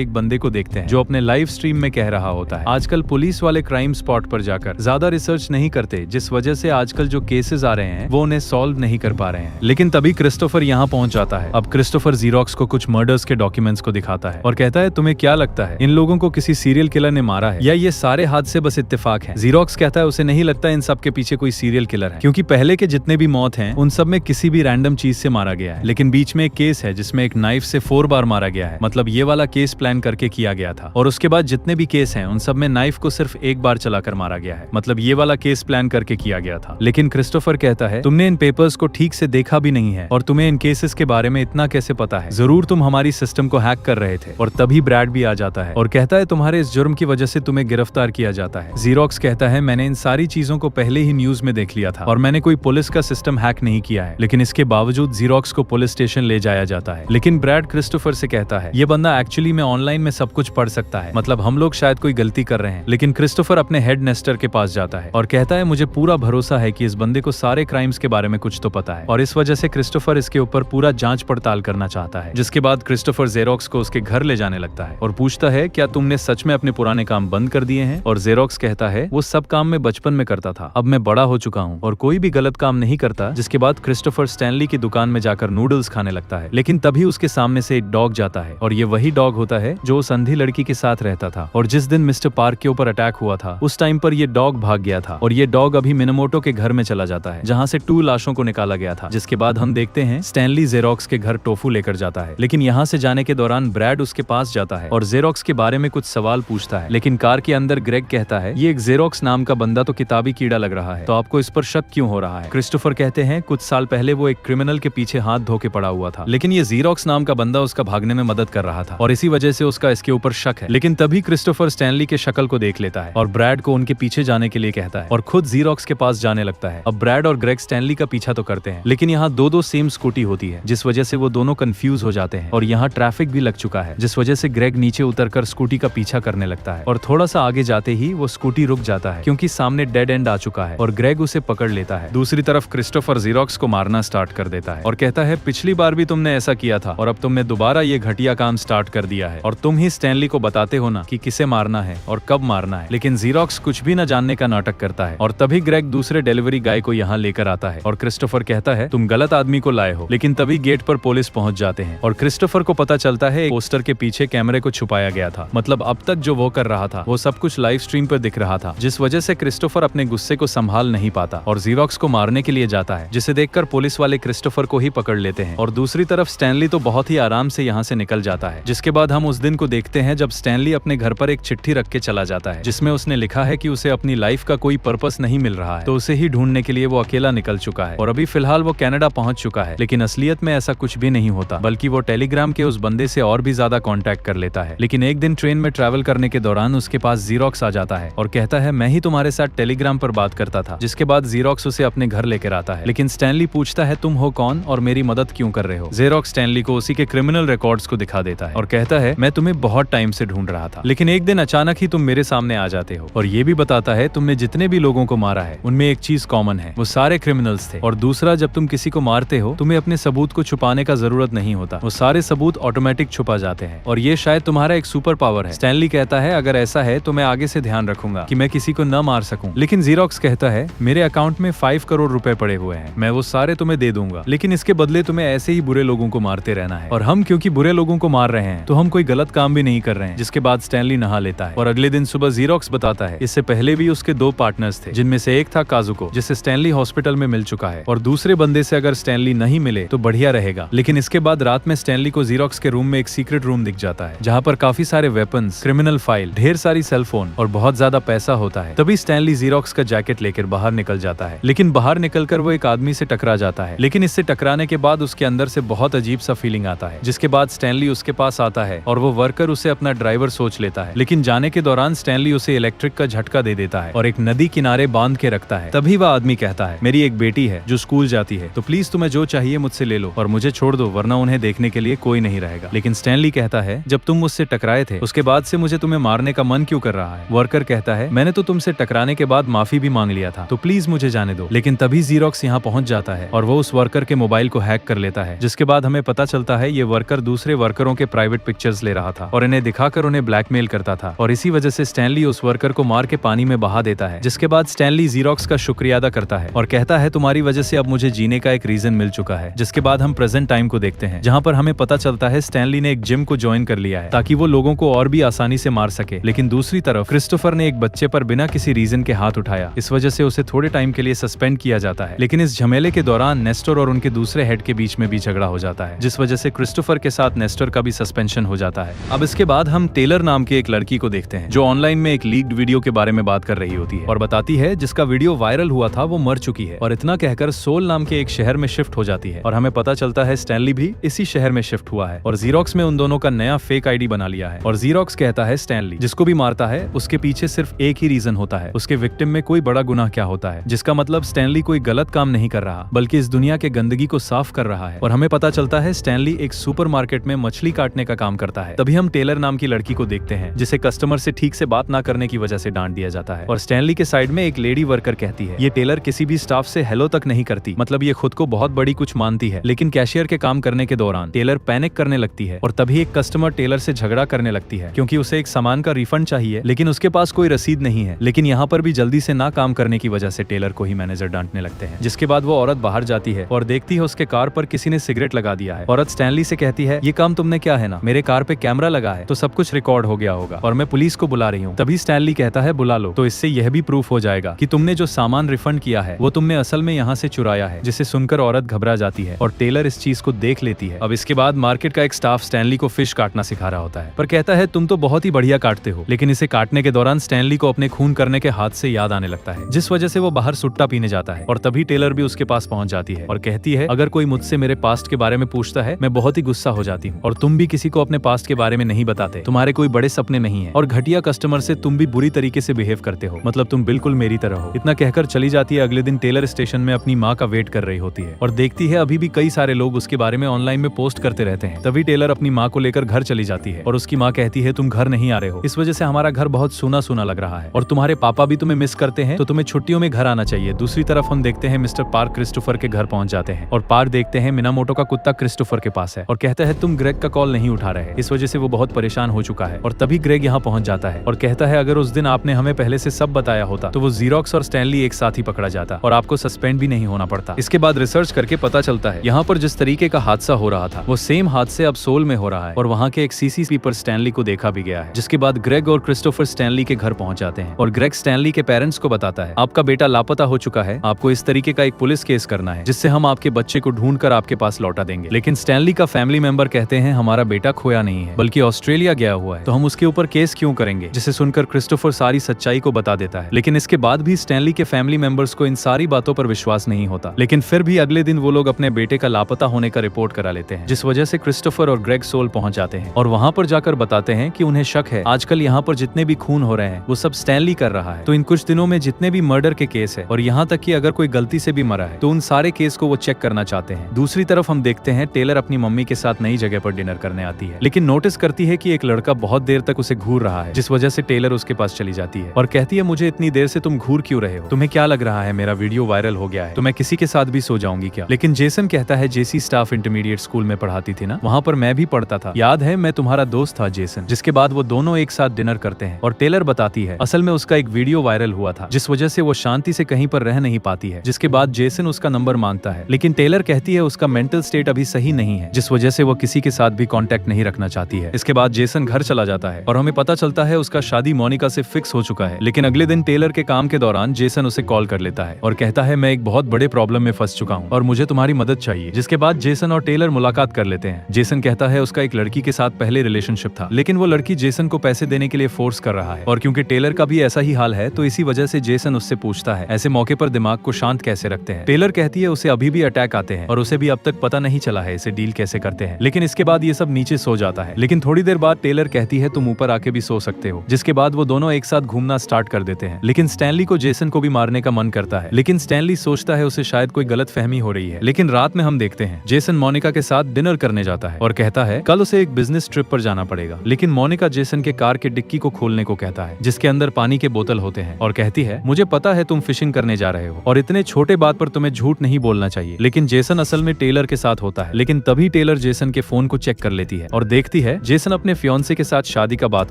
एक बंदे को देखते हैं जो अपने लाइव स्ट्रीम में कह रहा होता है आजकल पुलिस वाले क्राइम स्पॉट पर जाकर ज्यादा रिसर्च नहीं करते, जिस वजह से आजकल जो केसेस आ रहे हैं वो उन्हें सॉल्व नहीं कर पा रहे हैं। लेकिन तभी क्रिस्टोफर यहाँ पहुंच जाता है। अब क्रिस्टोफर जीरोक्स को कुछ मर्डर्स के डॉक्यूमेंट्स को दिखाता है और कहता है तुम्हें क्या लगता है इन लोगों को किसी सीरियल किलर ने मारा है या ये सारे हादसे बस इत्तेफाक हैं? जीरोक्स कहता है उसे नहीं लगता इन सब के पीछे कोई सीरियल किलर है, क्योंकि पहले के जितने भी मौत हैं उन सब में किसी भी रैंडम चीज से मारा गया है, लेकिन बीच में एक केस है जिसमें एक नाइफ से 4 बार मारा गया है, मतलब ये वाला केस प्लान करके किया गया था। और उसके बाद जितने भी केस हैं उन सब में नाइफ को सिर्फ एक बार चलाकर मारा गया है, मतलब ये वाला केस प्लान करके किया गया था। लेकिन क्रिस्टोफर कहता है तुमने इन पेपर्स को ठीक से देखा भी नहीं है और तुम्हें इन केसेस के बारे में इतना कैसे पता है, जरूर तुम हमारी सिस्टम को हैक कर रहे थे। और तभी ब्रैड भी आ जाता है और कहता है तुम्हारे इस जुर्म की वजह से तुम्हें गिरफ्तार किया जाता है। ज़ीरॉक्स कहता है मैंने इन सारी चीजों को पहले ही न्यूज में देख लिया था और मैंने कोई पुलिस का सिस्टम हैक नहीं किया है, लेकिन इसके बावजूद ज़ीरॉक्स को पुलिस स्टेशन ले जाया जाता है। लेकिन ब्रैड क्रिस्टोफर से कहता है ये बंदा एक्चुअली में ऑनलाइन में सब कुछ पढ़ सकता है, मतलब हम लोग शायद कोई गलती कर रहे हैं। लेकिन क्रिस्टोफर अपने हेड नेस्टर के पास जाता है और कहता है मुझे पूरा भरोसा है कि इस बंदे को सारे क्राइम्स के बारे में कुछ तो पता है, और इस वजह से क्रिस्टोफर इसके ऊपर पूरा जांच पड़ताल करना चाहता है। जिसके बाद क्रिस्टोफर ज़ेरोक्स को उसके घर ले जाने लगता है और पूछता है क्या तुमने सच में अपने पुराने काम बंद कर दिए हैं? और ज़ेरोक्स कहता है वो सब काम मैं बचपन में करता था, अब मैं बड़ा हो चुका हूँ और कोई भी गलत काम नहीं करता। जिसके बाद क्रिस्टोफर स्टैनली की दुकान में जाकर नूडल्स खाने लगता है, लेकिन तभी उसके सामने से एक डॉग जाता है और ये वही डॉग होता है जो उस अंधी लड़की के साथ रहता था। और जिस दिन मिस्टर पार्क के ऊपर अटैक हुआ था उस टाइम पर ये डॉग भाग गया था और ये डॉग अभी मिनेमोटो के घर में चला जाता है जहाँ से 2 लाशों को निकाला गया था। जिसके बाद हम देखते हैं स्टैनली ज़ेरोक्स के घर टोफू लेकर जाता है, लेकिन यहाँ से जाने के दौरान ब्रैड उसके पास जाता है और ज़ेरोक्स के बारे में कुछ सवाल पूछता है। लेकिन कार के अंदर ग्रेग कहता है ये एक ज़ेरोक्स नाम का बंदा तो किताबी कीड़ा लग रहा है, तो आपको इस पर शक क्यों हो रहा है? क्रिस्टोफर कहते हैं कुछ साल पहले वो एक क्रिमिनल के पीछे हाथ धो के पड़ा हुआ था, लेकिन ये ज़ेरोक्स नाम का बंदा उसका भागने में मदद कर रहा था और इसी वजह से उसका इसके ऊपर शक है। लेकिन तभी क्रिस्टोफर स्टैनली के शक्ल को देख लेता है और ब्रैड को उनके पीछे जाने के लिए कहता है और खुद ज़ेरोक्स के पास जाने लगता है। अब ब्रैड और ग्रेग स्टैनली का पीछा तो करते हैं, लेकिन यहाँ दो सेम स्कूटी होती है, जिस वजह से वो दोनों कंफ्यूज हो जाते हैं और यहाँ ट्रैफिक भी लग चुका है, जिस वजह से ग्रेग नीचे उतरकर स्कूटी का पीछा करने लगता है और थोड़ा सा आगे जाते ही वो स्कूटी रुक जाता है क्योंकि सामने डेड एंड आ चुका है और ग्रेग उसे पकड़ लेता है। दूसरी तरफ क्रिस्टोफर ज़ेरोक्स को मारना स्टार्ट कर देता है और कहता है पिछली बार भी तुमने ऐसा किया था और अब तुमने दोबारा ये घटिया काम स्टार्ट कर दिया है और तुम ही स्टैनली को बताते हो ना कि किसे मारना है और कब मारना है। लेकिन ज़ेरोक्स कुछ भी न जानने का नाटक करता है और तभी ग्रेग दूसरे डिलीवरी गाय को यहाँ लेकर आता है और क्रिस्टोफर कहता है तुम गलत आदमी को लाए हो। लेकिन तभी गेट पर पुलिस पहुंच जाते हैं और क्रिस्टोफर को पता चलता है एक पोस्टर के पीछे कैमरे को छुपाया गया था, मतलब अब तक जो वो कर रहा था वो सब कुछ लाइव स्ट्रीम पर दिख रहा था, जिस वजह से क्रिस्टोफर अपने गुस्से को संभाल नहीं पाता और ज़ेरोक्स को मारने के लिए जाता है, जिसे देखकर पुलिस वाले क्रिस्टोफर को ही पकड़ लेते हैं। और दूसरी तरफ स्टैनली तो बहुत ही आराम से यहाँ से निकल जाता है। जिसके बाद हम उस दिन को देखते हैं जब स्टैनली अपने घर पर एक चिट्ठी रख के चला जाता है जिसमें उसने लिखा है कि उसे अपनी लाइफ का कोई पर्पस नहीं मिल रहा है, तो उसे ही ढूंढने के लिए वो अकेला निकल चुका है और अभी फिलहाल वो कनाडा पहुंच चुका है। लेकिन असलियत में ऐसा कुछ भी नहीं होता, बल्कि वो टेलीग्राम के उस बंदे से और भी ज्यादा कांटेक्ट कर लेता है। लेकिन एक दिन ट्रेन में ट्रैवल करने के दौरान उसके पास ज़ेरोक्स आ जाता है और कहता है मैं ही तुम्हारे साथ टेलीग्राम पर बात करता था। जिसके बाद ज़ेरोक्स उसे अपने घर लेकर आता है, लेकिन स्टैनली पूछता है तुम हो कौन और मेरी मदद क्यों कर रहे हो? ज़ेरोक्स स्टैनली को उसी के क्रिमिनल रिकॉर्ड्स को दिखा देता है और कहता है मैं तुम्हें बहुत टाइम से ढूंढ रहा था, लेकिन एक दिन अचानक ही तुम मेरे सामने आ जाते हो। और ये भी बताता है तुमने जितने भी लोगों को मारा है उनमें एक चीज कॉमन है, वो सारे क्रिमिनल्स थे। और दूसरा, जब तुम किसी को मारते हो तुम्हें अपने सबूत को छुपाने का जरूरत नहीं होता, वो सारे सबूत ऑटोमेटिक छुपा जाते हैं और ये शायद तुम्हारा एक सुपर पावर है। स्टैनली कहता है अगर ऐसा है तो मैं आगे से ध्यान रखूंगा कि मैं किसी को न मार सकूं। लेकिन ज़ेरोक्स कहता है मेरे अकाउंट में 5 करोड़ रुपए पड़े हुए हैं, मैं वो सारे तुम्हें दे दूंगा, लेकिन इसके बदले तुम्हें ऐसे ही बुरे लोगों को मारते रहना है। और हम क्योंकि बुरे लोगों को मार रहे हैं तो हम कोई गलत काम भी नहीं कर रहे हैं। जिसके बाद स्टैनली नहा लेता है और अगले दिन सुबह ज़ेरोक्स बताता है इससे पहले भी उसके 2 पार्टनर्स थे, जिनमें से एक था काजुको जिसे स्टैनली हॉस्पिटल में मिल चुका है और दूसरे बंदे से अगर स्टैनली नहीं मिले तो बढ़िया रहेगा। लेकिन इसके बाद रात में स्टैनली को ज़ेरोक्स के रूम में एक सीक्रेट रूम दिख जाता है जहाँ पर काफी सारे वेपन्स, क्रिमिनल फाइल, ढेर सारी सेलफोन और बहुत ज्यादा पैसा होता है। तभी स्टैनली ज़ेरोक्स का जैकेट लेकर बाहर निकल जाता है, लेकिन बाहर निकलकर वो एक आदमी से टकरा जाता है। लेकिन इससे टकराने के बाद उसके अंदर से बहुत अजीब सा फीलिंग आता है। जिसके बाद स्टैनली उसके पास आता है और वो वर्कर उसे अपना ड्राइवर सोच लेता है। लेकिन जाने के दौरान स्टैनली उसे इलेक्ट्रिक का झटका दे देता है और एक नदी किनारे बांध के रखता है। तभी वह आदमी कहता है मेरी एक बेटी है जो स्कूल जाती है, तो प्लीज तुम्हें जो चाहिए मुझसे ले लो और मुझे छोड़ दो, वरना उन्हें देखने के लिए कोई नहीं रहेगा। लेकिन स्टैनली कहता है जब तुम मुझसे टकराए थे उसके बाद से मुझे तुम्हें मारने का मन क्यों कर रहा है? वर्कर कहता है मैंने तो तुमसे टकराने के बाद माफी भी मांग लिया था, तो प्लीज मुझे जाने दो। लेकिन तभी ज़ेरोक्स यहाँ पहुंच जाता है और वो उस वर्कर के मोबाइल को हैक कर लेता है। जिसके बाद हमें पता चलता है ये वर्कर दूसरे वर्करों के प्राइवेट पिक्चर्स ले रहा था और इन्हें दिखाकर उन्हें ब्लैकमेल करता था और इसी वजह से स्टैनली उस वर्कर को मार के पानी में बहा देता है। जिसके बाद स्टैनली ज़ेरोक्स का शुक्रिया अदा करता है और कहता है तुम्हारी वजह से अब मुझे जीने का एक रीजन मिल चुका है। जिसके बाद हम प्रेजेंट टाइम को देखते हैं जहाँ पर हमें पता चलता है स्टैनली ने एक जिम को ज्वाइन कर लिया है ताकि वो लोगों को और भी आसानी से मार सके। लेकिन दूसरी तरफ क्रिस्टोफर ने एक बच्चे पर बिना किसी रीजन के हाथ उठाया, इस वजह से उसे थोड़े टाइम के लिए सस्पेंड किया जाता है। लेकिन इस झमेले के दौरान नेस्टर और उनके दूसरे हेड के बीच में भी झगड़ा हो जाता है, जिस वजह से क्रिस्टोफर के साथ नेस्टर का भी सस्पेंशन हो जाता है। अब इसके बाद हम टेलर नाम की एक लड़की को देखते हैं जो ऑनलाइन में एक लीक्ड वीडियो के बारे में बात कर रही होती है और बताती है जिसका वीडियो वायरल हुआ था वो मर चुकी है, और इतना कहकर सोल नाम के एक शहर में शिफ्ट हो जाती है। और हमें पता चलता है स्टैनली भी इसी शहर में शिफ्ट हुआ है और जीरोक्स में उन दोनों का नया फेक आईडी बना लिया है। और जीरोक्स कहता है स्टैनली जिसको भी मारता है उसके पीछे सिर्फ एक ही रीजन होता है, उसके विक्टिम में कोई बड़ा गुनाह क्या होता है, जिसका मतलब स्टैनली कोई गलत काम नहीं कर रहा बल्कि इस दुनिया के गंदगी को साफ कर रहा है। और हमें पता चलता है स्टैनली एक सुपरमार्केट में मछली काटने का काम करता है। तभी हम टेलर नाम की लड़की को देखते हैं जिसे कस्टमर से ठीक से बात ना करने की वजह से डांट दिया जाता है। और स्टैनली के साइड में एक लेडी वर्कर कहती है ये टेलर किसी भी स्टाफ से हेलो तक नहीं करती, मतलब ये खुद को बहुत बड़ी कुछ मानती है। लेकिन कैशियर के काम करने के दौरान टेलर पैनिक करने लगती है और तभी एक कस्टमर टेलर से झगड़ा करने लगती है क्योंकि उसे एक सामान का रिफंड चाहिए लेकिन उसके पास कोई रसीद नहीं है। लेकिन यहाँ पर भी जल्दी से ना काम करने की वजह से टेलर को ही मैनेजर डांटने लगते हैं, जिसके बाद वो औरत बाहर जाती है और देखती है उसके कार पर किसी ने सिगरेट लगा दिया है। औरत स्टैनली से कहती है ये काम तुमने क्या है ना, मेरे कार पे कैमरा लगा है तो सब कुछ रिकॉर्ड हो गया होगा और मैं पुलिस को बुला रही हूँ। तभी स्टैनली कहता है बुला लो, तो इससे यह भी प्रूफ हो जाएगा कि तुमने जो सामान रिफंड किया है वो तुमने असल में यहाँ से चुराया है। जिसे सुनकर औरत घबरा जाती है और टेलर इस चीज को देख लेती है। अब इसके बाद मार्केट का एक स्टाफ स्टैनली को फिश काटना सिखा रहा होता है पर कहता है तुम तो बहुत ही बढ़िया काटते हो। लेकिन इसे काटने के दौरान स्टैनली को अपने खून करने के हाथ से याद आने लगता है, जिस वजह से वो बाहर सुट्टा पीने जाता है। और तभी टेलर भी उसके पास पहुंच जाती है और कहती है अगर कोई मुझसे मेरे पास्ट के बारे में पूछता है मैं बहुत ही गुस्सा हो जाती हूँ और तुम भी किसी को अपने पास्ट के बारे में नहीं बताते, तुम्हारे कोई बड़े सपने नहीं है और घटिया कस्टमर से तुम भी बुरी तरीके से बिहेव करते हो, मतलब तुम बिल्कुल मेरी तरह हो। इतना कहकर चली जाती है। अगले दिन टेलर स्टेशन में अपनी माँ का वेट कर रही होती है और देखती है अभी भी कई सारे लोग उसके बारे में ऑनलाइन में पोस्ट करते रहते हैं। तभी टेलर अपनी माँ को लेकर घर चली जाती है और उसकी माँ कहती है तुम घर नहीं आ रहे हो, इस वजह से हमारा घर बहुत सूना सूना लग रहा है और तुम्हारे पापा भी तुम्हें मिस करते हैं तो तुम्हें छुट्टियों में घर आना चाहिए। दूसरी तरफ हम देखते हैं मिस्टर पार्क क्रिस्टोफर के घर पहुंच जाते हैं और पार्क देखते हैं मिनामोटो का कुत्ता क्रिस्टोफर के पास है और कहता है तुम ग्रेग का कॉल नहीं उठा रहे, इस वजह से वो बहुत परेशान हो चुका है। और तभी ग्रेग यहाँ पहुंच जाता है और कहता है अगर उस दिन आपने हमें पहले से सब बताया होता तो वो जीरोक्स और स्टैनली एक साथ ही पकड़ा जाता और आपको सस्पेंड भी नहीं होना पड़ता। इसके बाद रिसर्च करके पता चलता है यहाँ पर जिस तरीके का हादसा हो रहा था वो सेम हादसे अब सोल में हो रहा है और वहाँ के एक सीसीटीवी पर स्टैनली को देखा भी गया है। जिसके बाद ग्रेग और क्रिस्टोफर स्टैनली के घर पहुंच जाते हैं और ग्रेग स्टैनली के पेरेंट्स को बताता है आपका बेटा लापता हो चुका है, आपको इस तरीके का एक पुलिस केस करना है जिससे हम आपके बच्चे को ढूंढकर आपके पास लौटा देंगे। लेकिन स्टैनली का फैमिली मेंबर कहते हैं हमारा बेटा खोया नहीं है बल्कि ऑस्ट्रेलिया गया हुआ है, तो हम उसके ऊपर केस क्यों करेंगे। जिसे सुनकर क्रिस्टोफर सारी सच्चाई को बता देता है। लेकिन इसके बाद भी स्टैनली के फैमिली मेंबर्स को इन सारी बातों पर विश्वास नहीं होता। लेकिन फिर भी अगले दिन वो लोग अपने बेटे का लापता होने का रिपोर्ट करा लेते हैं, जिस वजह से क्रिस्टोफर और ग्रेग सोल पहुंच जाते हैं और वहां पर जाकर बताते हैं कि उन्हें शक है आजकल यहाँ पर जितने भी खून हो रहे हैं वो सब स्टैनली कर रहा है। तो इन कुछ दिनों में जितने भी मर्डर के केस है और यहाँ तक कि अगर कोई गलती से भी मरा है तो उन सारे केस को वो चेक करना चाहते हैं। दूसरी तरफ हम देखते हैं टेलर अपनी मम्मी के साथ नई जगह पर डिनर करने आती है, लेकिन नोटिस करती है कि एक लड़का बहुत देर तक उसे घूर रहा है, जिस वजह से टेलर उसके पास चली जाती है और कहती है मुझे इतनी देर से तुम घूर क्यों रहे हो, तुम्हें क्या लग रहा है मेरा वीडियो वायरल हो गया है तो मैं किसी के साथ भी सो जाऊंगी क्या। लेकिन जेसन कहता है जेसी स्टाफ इंटरमीडिएट स्कूल में पढ़ाती थी ना, वहाँ पर मैं भी पढ़ता था, याद है मैं तुम्हारा दोस्त था जेसन। जिसके बाद वो दोनों एक साथ डिनर करते हैं और टेलर बताती है असल में उसका एक वीडियो वायरल हुआ था जिस वजह से वो शांति से कहीं पर रह नहीं पाती है। जिसके बाद जेसन उसका नंबर मांगता है, लेकिन टेलर कहती है उसका मेंटल स्टेट अभी सही नहीं है, जिस वजह से वो किसी के साथ भी कांटेक्ट नहीं रखना चाहती है। इसके बाद जेसन घर चला जाता है और हमें पता चलता है उसका शादी मोनिका से फिक्स हो चुका है। लेकिन अगले दिन टेलर के काम के दौरान जेसन उसे कॉल कर लेता है और कहता है मैं एक बहुत बड़े प्रॉब्लम में फंस चुका हूँ और मुझे तुम्हारी मदद चाहिए। जिसके बाद जेसन और टेलर मुलाकात कर लेते हैं। जेसन कहता है उसका एक लड़की के साथ पहले रिलेशनशिप था, लेकिन वो लड़की जेसन को पैसे देने के लिए फोर्स कर रहा है और क्योंकि टेलर का भी ऐसा ही हाल है तो इसी वजह से जेसन उससे पूछता है ऐसे मौके पर दिमाग को शांत कैसे रखते हैं। टेलर कहती है उसे अभी भी अटैक आते हैं और उसे भी अब तक पता नहीं चला है इसे डील कैसे करते हैं। लेकिन इसके बाद ये सब नीचे सो जाता है। लेकिन थोड़ी देर बाद टेलर कहती है तुम ऊपर आके भी सो सकते हो। जिसके बाद वो दोनों एक साथ घूमना स्टार्ट कर देते हैं। लेकिन स्टैनली को जेसन को भी मारने का मन करता है, लेकिन स्टैनली सोचता है उसे शायद कोई गलत फहमी हो रही है। लेकिन रात में हम देखते हैं जेसन मोनिका के साथ डिनर करने जाता है और कहता है कल उसे एक बिजनेस ट्रिप पर जाना पड़ेगा। लेकिन मोनिका जेसन के कार के डिक्की को खोलने को कहता है जिसके अंदर पानी के बोतल होते हैं और कहती है मुझे पता है तुम फिशिंग करने जा रहे हो और इतने छोटे बात पर तुम्हें झूठ नहीं बोलना चाहिए। लेकिन जेसन असल में टेलर के साथ होता है। लेकिन तभी टेलर जेसन के फोन को चेक कर लेती है और देखती है जेसन अपने फियांसे के साथ शादी का बात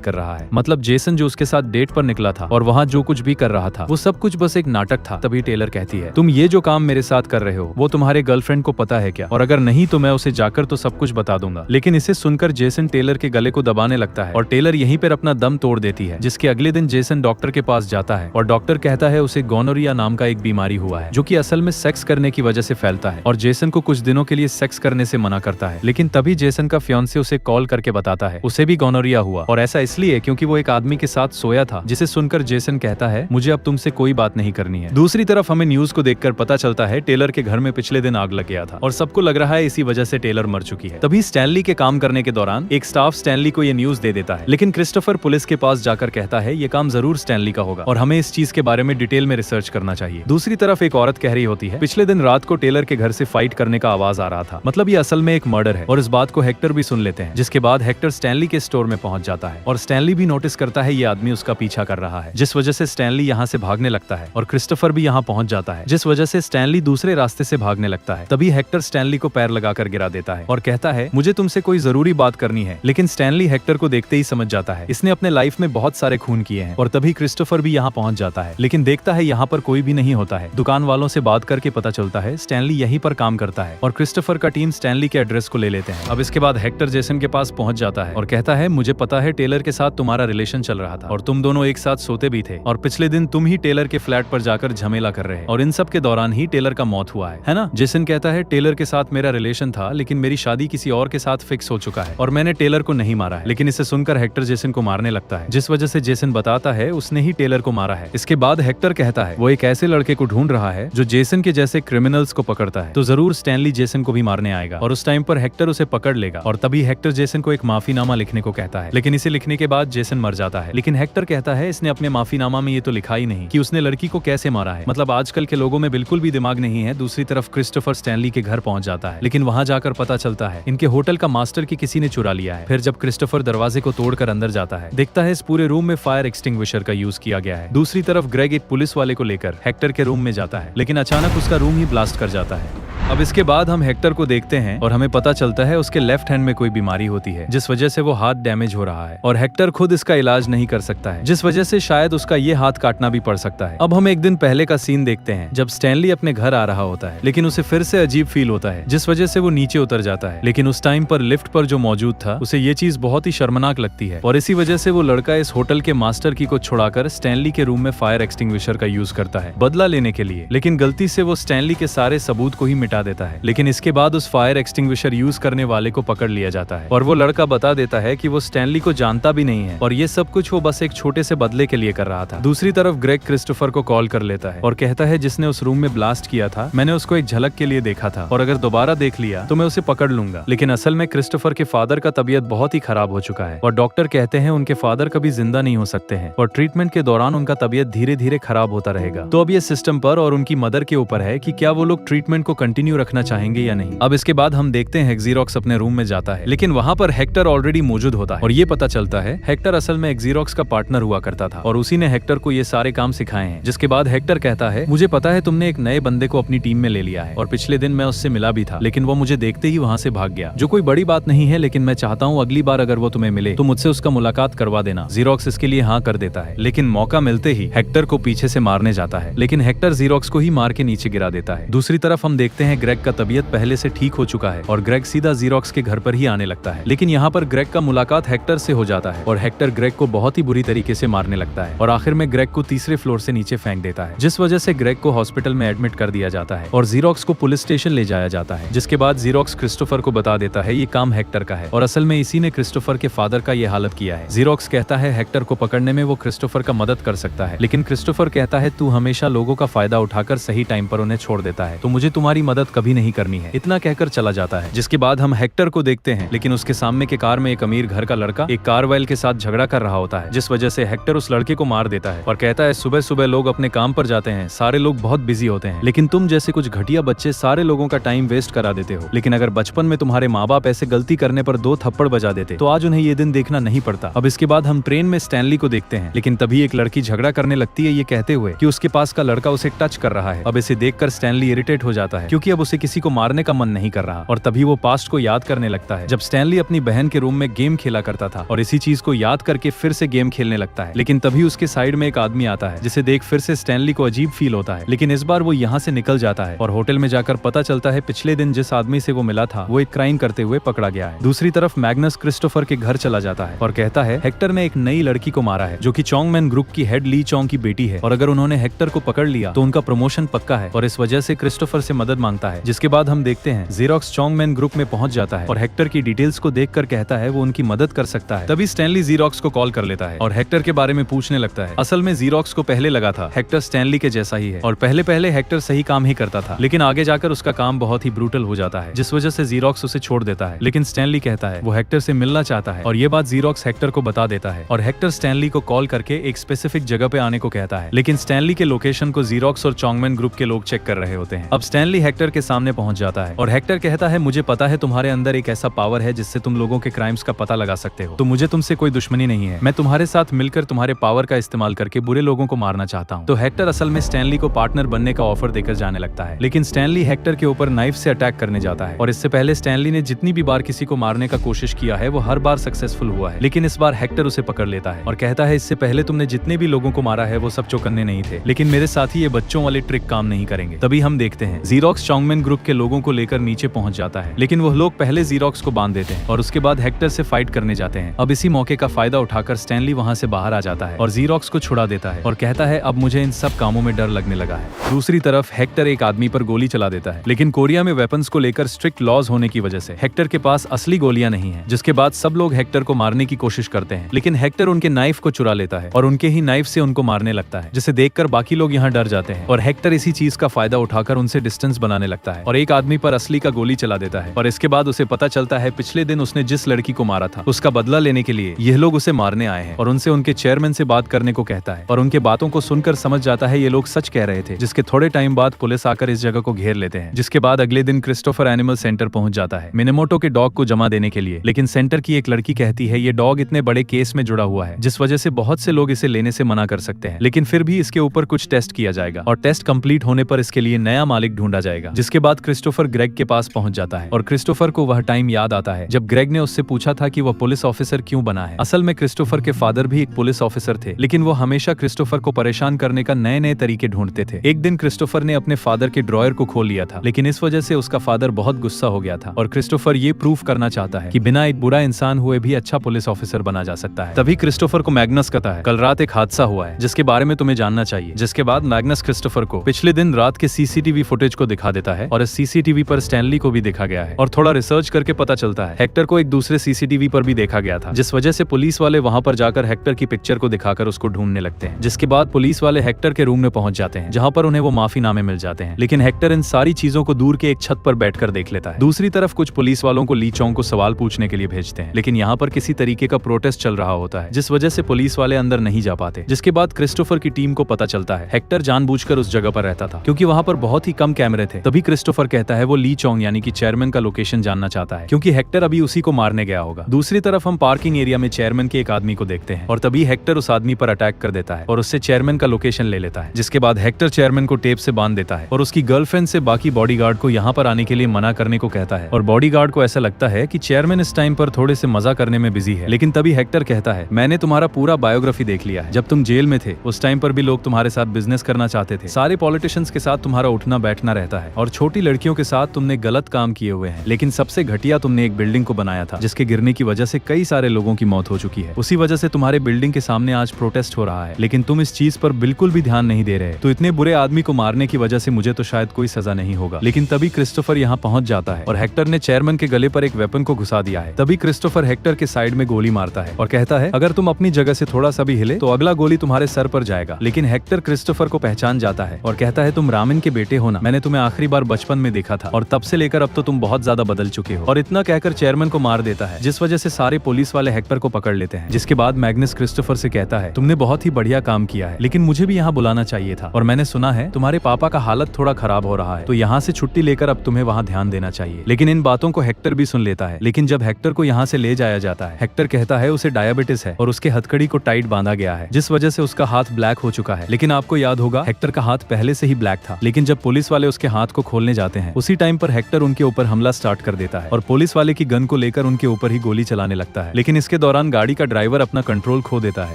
कर रहा है, मतलब जेसन जो उसके साथ डेट पर निकला था और वहाँ जो कुछ भी कर रहा था वो सब कुछ बस एक नाटक था। तभी टेलर कहती है तुम ये जो काम मेरे साथ कर रहे हो वो तुम्हारे गर्लफ्रेंड को पता है क्या, और अगर नहीं तो मैं उसे जाकर तो सब कुछ बता दूंगा। लेकिन इसे सुनकर जेसन टेलर के गले को दबाने लगता है और टेलर यहीं पर अपना दम तोड़ देती है। जिसके अगले दिन जेसन डॉक्टर के पास जाता है और डॉक्टर कहता है उसे गोनोरिया नाम का एक बीमारी हुआ है जो कि असल में सेक्स करने की वजह से फैलता है और जेसन को कुछ दिनों के लिए सेक्स करने से मना करता करता है, लेकिन तभी जेसन का फियांसे उसे कॉल करके बताता है उसे भी गोनोरिया हुआ, और ऐसा इसलिए क्योंकि वो एक आदमी के साथ सोया था, जिसे सुनकर जेसन कहता है मुझे अब तुमसे कोई बात नहीं करनी है। दूसरी तरफ हमें न्यूज को देखकर पता चलता है टेलर के घर में पिछले दिन आग लग गया था और सबको लग रहा है इसी वजह से टेलर मर चुकी है। तभी स्टैनली के काम करने के दौरान एक स्टाफ स्टैनली को ये न्यूज दे देता है, लेकिन क्रिस्टोफर पुलिस के पास जाकर कहता है ये काम जरूर स्टैनली का होगा और हमें इस चीज के बारे में डिटेल में रिसर्च करना चाहिए। दूसरी तरफ एक औरत कह रही होती है पिछले दिन रात को टेलर के घर से फाइट करने का आवाज आ रहा था, मतलब ये असल में एक मर्डर है, और इस बात को हेक्टर भी सुन लेते हैं। जिसके बाद हेक्टर स्टैनली के स्टोर में पहुंच जाता है और स्टैनली भी नोटिस करता है ये आदमी उसका पीछा कर रहा है, जिस वजह से स्टैनली यहाँ से भागने लगता है और क्रिस्टोफर भी यहाँ पहुंच जाता है, जिस वजह से स्टैनली दूसरे रास्ते से भागने लगता है। तभी हेक्टर स्टैनली को पैर लगाकर गिरा देता है और कहता है मुझे तुमसे कोई जरूरी बात करनी है, लेकिन स्टैनली हेक्टर को देखते ही समझ जाता है इसने अपने लाइफ में बहुत सारे खून किए हैं। और तभी क्रिस्टोफर भी यहाँ पहुंच जाता है, लेकिन देखता है यहाँ पर कोई भी नहीं होता है। दुकान वालों से बात करके पता चलता है स्टैनली यहीं पर काम करता है और क्रिस्टोफर का टीम स्टैनली के एड्रेस को ले लेते हैं। अब इसके बाद हेक्टर जेसन के पास पहुंच जाता है और कहता है मुझे पता है टेलर के साथ तुम्हारा रिलेशन चल रहा था और तुम दोनों एक साथ सोते भी थे, और पिछले दिन तुम ही टेलर के फ्लैट पर जाकर झमेला कर रहे, और इन सब के दौरान ही टेलर का मौत हुआ है ना? जेसन कहता है टेलर के साथ मेरा रिलेशन था, लेकिन मेरी शादी किसी और के साथ फिक्स हो चुका है और मैंने टेलर को नहीं मारा है। लेकिन इसे सुनकर हेक्टर जेसन को मारने लगता है, जिस वजह से जेसन बताता है उसने ही टेलर को मारा है। इसके बाद हेक्टर कहता है वो एक ऐसे लड़के को ढूंढ रहा है जो जेसन के जैसे क्रिमिनल्स को पकड़ता है, तो जरूर स्टैनली जेसन को भी मारने आएगा और उस टाइम पर हेक्टर उसे पकड़ लेगा। और तभी हेक्टर जेसन को एक माफीनामा लिखने को कहता है, लेकिन इसे लिखने के बाद जेसन मर जाता है। लेकिन हेक्टर कहता है इसने अपने माफीनामा में ये तो लिखा ही नहीं कि उसने लड़की को कैसे मारा है, मतलब आजकल के लोगों में बिल्कुल भी दिमाग नहीं है। दूसरी तरफ क्रिस्टोफर स्टैनली के घर पहुंच जाता है, लेकिन वहां जाकर पता चलता है इनके होटल का मास्टर की किसी ने चुरा लिया है। फिर जब क्रिस्टोफर दरवाजे को तोड़कर अंदर जाता है, देखता है इस पूरे रूम में फायर एक्सटिंग्विशर का यूज किया गया है। दूसरी तरफ ग्रेग एक पुलिस वाले को लेकर हेक्टर के रूम में जाता है, लेकिन अचानक उसका रूम ही ब्लास्ट कर जाता है। अब इसके बाद हम हेक्टर को देखते हैं और हमें पता चलता है उसके लेफ्ट हैंड में कोई बीमारी होती है, जिस वजह से वो हाथ डैमेज हो रहा है और हेक्टर खुद इसका इलाज नहीं कर सकता है, जिस वजह से शायद उसका ये हाथ काटना भी पड़ सकता है। अब हम एक दिन पहले का सीन देखते हैं जब स्टैनली अपने घर आ रहा होता है, लेकिन उसे फिर से अजीब फील होता है, जिस वजह से वो नीचे उतर जाता है। लेकिन उस टाइम पर लिफ्ट पर जो मौजूद था उसे ये चीज बहुत ही शर्मनाक लगती है और इसी वजह से वो लड़का इस होटल के मास्टर की को छुड़ाकर स्टैनली के रूम में फायर एक्सटिंग्विशर का यूज करता है बदला लेने के लिए, लेकिन गलती से वो स्टैनली के सारे सबूत को ही मिटा देता है। लेकिन इसके बाद उस फायर एक्सटिंग्विशर यूज करने वाले को पकड़ लिया जाता है और वो लड़का बता देता है कि वो स्टैनली को जानता भी नहीं है और ये सब कुछ वो बस एक छोटे से बदले के लिए कर रहा था। दूसरी तरफ ग्रेग क्रिस्टोफर को कॉल कर लेता है और कहता है जिसने उस रूम में ब्लास्ट किया था मैंने उसको एक झलक के लिए देखा था और अगर दोबारा देख लिया तो मैं उसे पकड़ लूंगा। लेकिन असल में क्रिस्टोफर के फादर का तबीयत बहुत ही खराब हो चुका है और डॉक्टर कहते हैं उनके फादर कभी जिंदा नहीं हो सकते हैं और ट्रीटमेंट के दौरान उनका तबीयत धीरे धीरे खराब होता रहेगा। तो अब ये सिस्टम पर और उनकी मदर के ऊपर है कि क्या वो लोग ट्रीटमेंट को कंटिन्यू रखना चाहेंगे या नहीं। अब इसके बाद हम देखते हैं एक्जीरॉक्स अपने रूम में जाता है, लेकिन वहां पर हेक्टर ऑलरेडी मौजूद होता है और ये पता चलता है हेक्टर असल में एक्जीरॉक्स का पार्टनर हुआ करता था और उसी ने हेक्टर को ये सारे काम सिखाए हैं। जिसके बाद हेक्टर कहता है मुझे पता है तुमने एक नए बंदे को अपनी टीम में ले लिया है और पिछले दिन मैं उससे मिला भी था, लेकिन वो मुझे देखते ही वहां से भाग गया, जो कोई बड़ी बात नहीं है, लेकिन मैं चाहता हूँ अगली बार अगर वो तुम्हें मिले तो मुझसे उसका मुलाकात करवा देना। जीरोक्स इसके लिए हाँ कर देता है, लेकिन मौका मिलते ही हेक्टर को पीछे से मारने जाता है, लेकिन हेक्टर जीरोक्स को ही मार के नीचे गिरा देता है। दूसरी तरफ हम देखते हैं ग्रेग का तबीयत पहले से ठीक हो चुका है और ग्रेग सीधा जीरोक्स के घर पर ही आने लगता है, लेकिन यहाँ पर ग्रेग का मुलाकात हेक्टर से हो जाता है और हेक्टर ग्रेग को बहुत ही बुरी तरीके से मारने लगता है और आखिर में ग्रेग को तीसरे फ्लोर से नीचे फेंक देता है, जिस वजह से ग्रेग को हॉस्पिटल में एडमिट कर दिया जाता है और जीरोक्स को पुलिस स्टेशन ले जाया जाता है। जिसके बाद जीरोक्स क्रिस्टोफर को बता देता है ये काम हेक्टर का है और असल में इसी ने क्रिस्टोफर के फादर का ये हालत किया है। जीरोक्स कहता है हेक्टर को पकड़ने में वो क्रिस्टोफर का मदद कर सकता है, लेकिन क्रिस्टोफर कहता है तू हमेशा लोगों का फायदा उठाकर सही टाइम पर उन्हें छोड़ देता है, तो मुझे तुम्हारी मदद कभी नहीं करनी है। इतना कहकर चला जाता है। जिसके बाद हम हेक्टर को देखते हैं, लेकिन उसके सामने के कार में एक अमीर घर का लड़का एक कारवाइल के साथ झगड़ा कर रहा होता है, जिस वजह से हेक्टर उस लड़के को मार देता है और कहता है सुबह सुबह लोग अपने काम पर जाते हैं, सारे लोग बहुत बिजी होते हैं, लेकिन तुम जैसे कुछ घटिया बच्चे सारे लोगों का टाइम वेस्ट करा देते हो। लेकिन अगर बचपन में तुम्हारे माँ बाप ऐसे गलती करने पर 2 थप्पड़ बजा देते तो आज उन्हें ये दिन देखना नहीं पड़ता। अब इसके बाद हम ट्रेन में स्टैनली को देखते हैं, लेकिन तभी एक लड़की झगड़ा करने लगती है ये कहते हुए कि उसके पास का लड़का उसे टच कर रहा है। अब इसे देखकर स्टैनली इरिटेट हो जाता है क्योंकि अब उसे किसी को मारने का मन नहीं कर रहा और तभी वो पास्ट को याद करने लगता है जब स्टैनली अपनी बहन के रूम में गेम खेला करता था और इसी चीज को याद करके फिर से गेम खेलने लगता है। लेकिन तभी उसके साइड में एक आदमी आता है जिसे देख फिर से स्टैनली को अजीब फील होता है, लेकिन इस बार वो यहाँ से निकल जाता है और होटल में जाकर पता चलता है पिछले दिन जिस आदमी से वो मिला था वो एक क्राइम करते हुए पकड़ा गया है। दूसरी तरफ मैग्नस क्रिस्टोफर के घर चला जाता है और कहता है हेक्टर ने एक नई लड़की को मारा है जो कि चोंगमैन ग्रुप की हेड ली चोंग की बेटी है और अगर उन्होंने हेक्टर को पकड़ लिया तो उनका प्रमोशन पक्का है और इस वजह से क्रिस्टोफर से मदद मांगता चलता है। जिसके बाद हम देखते हैं जीरोक्स चोंगमैन ग्रुप में पहुंच जाता है और हेक्टर की डिटेल्स को देखकर कहता है वो उनकी मदद कर सकता है। तभी स्टैनली जीरोक्स को कॉल कर लेता है और हेक्टर के बारे में पूछने लगता है। असल में जीरोक्स को पहले लगा था हेक्टर स्टैनली के जैसा ही है और पहले हेक्टर सही काम ही करता था, लेकिन आगे जाकर उसका काम बहुत ही ब्रूटल हो जाता है, जिस वजह से जीरोक्स उसे छोड़ देता है। लेकिन स्टैनली कहता है वो हेक्टर से मिलना चाहता है और ये बात जीरोक्स हेक्टर को बता देता है और हेक्टर स्टैनली को कॉल करके एक स्पेसिफिक जगह पे आने को कहता है। लेकिन स्टैनली के लोकेशन को जीरोक्स और चोंगमैन ग्रुप के लोग चेक कर रहे होते हैं। अब स्टैनली हेक्टर के सामने पहुंच जाता है और हेक्टर कहता है मुझे पता है तुम्हारे अंदर एक ऐसा पावर है जिससे तुम लोगों के क्राइम्स का पता लगा सकते हो, तो मुझे तुमसे कोई दुश्मनी नहीं है। मैं तुम्हारे साथ मिलकर तुम्हारे पावर का इस्तेमाल करके बुरे लोगों को मारना चाहता हूँ। तो हेक्टर असल में स्टैनली को पार्टनर बनने का ऑफर देकर जाने लगता है, लेकिन स्टैनली हेक्टर के ऊपर नाइफ से अटैक करने जाता है और इससे पहले स्टैनली ने जितनी भी बार किसी को मारने का कोशिश किया है वो हर बार सक्सेसफुल हुआ है। लेकिन इस बार हेक्टर उसे पकड़ लेता है और कहता है इससे पहले तुमने जितने भी लोगों को मारा है वो सब चौकन्ने नहीं थे, लेकिन मेरे साथ ही ये बच्चों वाले ट्रिक काम नहीं करेंगे। तभी हम देखते हैं जीरोक्स चोंगमैन ग्रुप के लोगों को लेकर नीचे पहुंच जाता है, लेकिन वह लोग पहले जीरोक्स को बांध देते हैं और उसके बाद हेक्टर से फाइट करने जाते हैं। अब इसी मौके का फायदा उठाकर स्टैनली वहां से बाहर आ जाता है और जीरोक्स को छुड़ा देता है और कहता है अब मुझे इन सब कामों में डर लगने लगा है। दूसरी तरफ हेक्टर एक आदमी पर गोली चला देता है, लेकिन कोरिया में वेपन्स को लेकर स्ट्रिक्ट लॉज होने की वजह से हेक्टर के पास असली गोलियां नहीं है, जिसके बाद सब लोग हेक्टर को मारने की कोशिश करते हैं, लेकिन हेक्टर उनके नाइफ को चुरा लेता है और उनके ही नाइफ से उनको मारने लगता है, जिसे देखकर बाकी लोग यहाँ डर जाते हैं और हेक्टर इसी चीज का फायदा उठाकर उनसे डिस्टेंस बनाने लगता है और एक आदमी पर असली का गोली चला देता है और इसके बाद उसे पता चलता है पिछले दिन उसने जिस लड़की को मारा था उसका बदला लेने के लिए यह लोग उसे मारने आए हैं और उनसे उनके चेयरमैन से बात करने को कहता है और उनके बातों को सुनकर समझ जाता है ये लोग सच कह रहे थे, जिसके थोड़े टाइम बाद पुलिस आकर इस जगह को घेर लेते हैं। जिसके बाद अगले दिन क्रिस्टोफर एनिमल सेंटर पहुंच जाता है मिनेमोटो के डॉग को जमा देने के लिए, लेकिन सेंटर की एक लड़की कहती है ये डॉग इतने बड़े केस में जुड़ा हुआ है जिस वजह से बहुत से लोग इसे लेने से मना कर सकते हैं, लेकिन फिर भी इसके ऊपर कुछ टेस्ट किया जाएगा और टेस्ट कंप्लीट होने पर इसके लिए नया मालिक ढूंढा जाएगा। जिसके बाद क्रिस्टोफर ग्रेग के पास पहुंच जाता है और क्रिस्टोफर को वह टाइम याद आता है जब ग्रेग ने उससे पूछा था कि वह पुलिस ऑफिसर क्यों बना है। असल में क्रिस्टोफर के फादर भी एक पुलिस ऑफिसर थे, लेकिन वो हमेशा क्रिस्टोफर को परेशान करने का नए नए तरीके ढूंढते थे। एक दिन क्रिस्टोफर ने अपने फादर के ड्रॉयर को खोल लिया था, लेकिन इस वजह से उसका फादर बहुत गुस्सा हो गया था और क्रिस्टोफर ये प्रूफ करना चाहता है कि बिना एक बुरा इंसान हुए भी अच्छा पुलिस ऑफिसर बना जा सकता है। तभी क्रिस्टोफर को मैग्नस कहता है कल रात एक हादसा हुआ है जिसके बारे में तुम्हें जानना चाहिए। जिसके बाद मैग्नस क्रिस्टोफर को पिछले दिन रात के सीसीटीवी फुटेज को दिखा देता है और इस सीसीटीवी पर स्टैनली को भी देखा गया है और थोड़ा रिसर्च करके पता चलता है हेक्टर को एक दूसरे सीसीटीवी पर भी देखा गया था, जिस वजह से पुलिस वाले वहां पर जाकर हेक्टर की पिक्चर को दिखाकर उसको ढूंढने लगते हैं। जिसके बाद पुलिस वाले हेक्टर के रूम में पहुंच जाते हैं जहां पर उन्हें वो माफीनामे मिल जाते हैं, लेकिन हेक्टर इन सारी चीजों को दूर के एक छत पर बैठकर देख लेता है। दूसरी तरफ कुछ पुलिस वालों को ली चोंग को सवाल पूछने के लिए भेजते हैं, लेकिन यहाँ पर किसी तरीके का प्रोटेस्ट चल रहा होता है जिस वजह से पुलिस वाले अंदर नहीं जा पाते। जिसके बाद क्रिस्टोफर की टीम को पता चलता है हेक्टर जानबूझकर उस जगह पर रहता था क्योंकि वहां पर बहुत ही कम कैमरे थे। तभी क्रिस्टोफर कहता है वो ली चोंग यानी कि चेयरमैन का लोकेशन जानना चाहता है क्योंकि हेक्टर अभी उसी को मारने गया होगा। दूसरी तरफ हम पार्किंग एरिया में चेयरमैन के एक आदमी को देखते हैं और तभी हेक्टर उस आदमी पर अटैक कर देता है और उससे चेयरमैन का लोकेशन ले लेता है। जिसके बाद हेक्टर चेयरमैन को टेप से बांध देता है और उसकी गर्लफ्रेंड से बाकी बॉडीगार्ड को यहाँ पर आने के लिए मना करने को कहता है और बॉडीगार्ड को ऐसा लगता है कि चेयरमैन इस टाइम पर थोड़े से मजा करने में बिजी है। लेकिन तभी हेक्टर कहता है मैंने तुम्हारा पूरा बायोग्राफी देख लिया है, जब तुम जेल में थे उस टाइम पर भी लोग तुम्हारे साथ बिजनेस करना चाहते थे, सारे पॉलिटिशियंस के साथ तुम्हारा उठना बैठना रहता है और छोटी लड़कियों के साथ तुमने गलत काम किए हुए हैं, लेकिन सबसे घटिया तुमने एक बिल्डिंग को बनाया था जिसके गिरने की वजह से कई सारे लोगों की मौत हो चुकी है। उसी वजह से तुम्हारे बिल्डिंग के सामने आज प्रोटेस्ट हो रहा है, लेकिन तुम इस चीज पर बिल्कुल भी ध्यान नहीं दे रहे। तो इतने बुरे आदमी को मारने की वजह से मुझे तो शायद कोई सजा नहीं होगा। लेकिन तभी क्रिस्टोफर यहाँ पहुंच जाता है और हेक्टर ने चेयरमैन के गले पर एक वेपन को घुसा दिया है। तभी क्रिस्टोफर हेक्टर के साइड में गोली मारता है और कहता है अगर तुम अपनी जगह से थोड़ा सा भी हिले तो अगला गोली तुम्हारे सर पर जाएगा। लेकिन हेक्टर क्रिस्टोफर को पहचान जाता है और कहता है तुम रामन के बेटे हो ना, मैंने तुम्हें आखिरी बार बचपन में देखा था और तब से लेकर अब तो तुम बहुत ज्यादा बदल चुके हो। और इतना कहकर चेयरमैन को मार देता है, जिस वजह से सारे पुलिस वाले हेक्टर को पकड़ लेते हैं। जिसके बाद मैग्नस क्रिस्टोफर से कहता है तुमने बहुत ही बढ़िया काम किया है, लेकिन मुझे भी यहाँ बुलाना चाहिए था और मैंने सुना है तुम्हारे पापा का हालत थोड़ा खराब हो रहा है, तो यहाँ से छुट्टी लेकर अब तुम्हें वहाँ ध्यान देना चाहिए। लेकिन इन बातों को हेक्टर भी सुन लेता है। लेकिन जब हेक्टर को यहाँ से ले जाया जाता है, हेक्टर कहता है उसे डायबिटीज है और उसके हथकड़ी को टाइट बांधा गया है, जिस वजह से उसका हाथ ब्लैक हो चुका है। लेकिन आपको याद होगा हेक्टर का हाथ पहले से ही ब्लैक था, लेकिन जब पुलिस वाले उसके हाथ को खोलने जाते हैं उसी टाइम पर हेक्टर उनके ऊपर हमला स्टार्ट कर देता है और पुलिस वाले की गन को लेकर उनके ऊपर ही गोली चलाने लगता है। लेकिन इसके दौरान गाड़ी का ड्राइवर अपना कंट्रोल खो देता है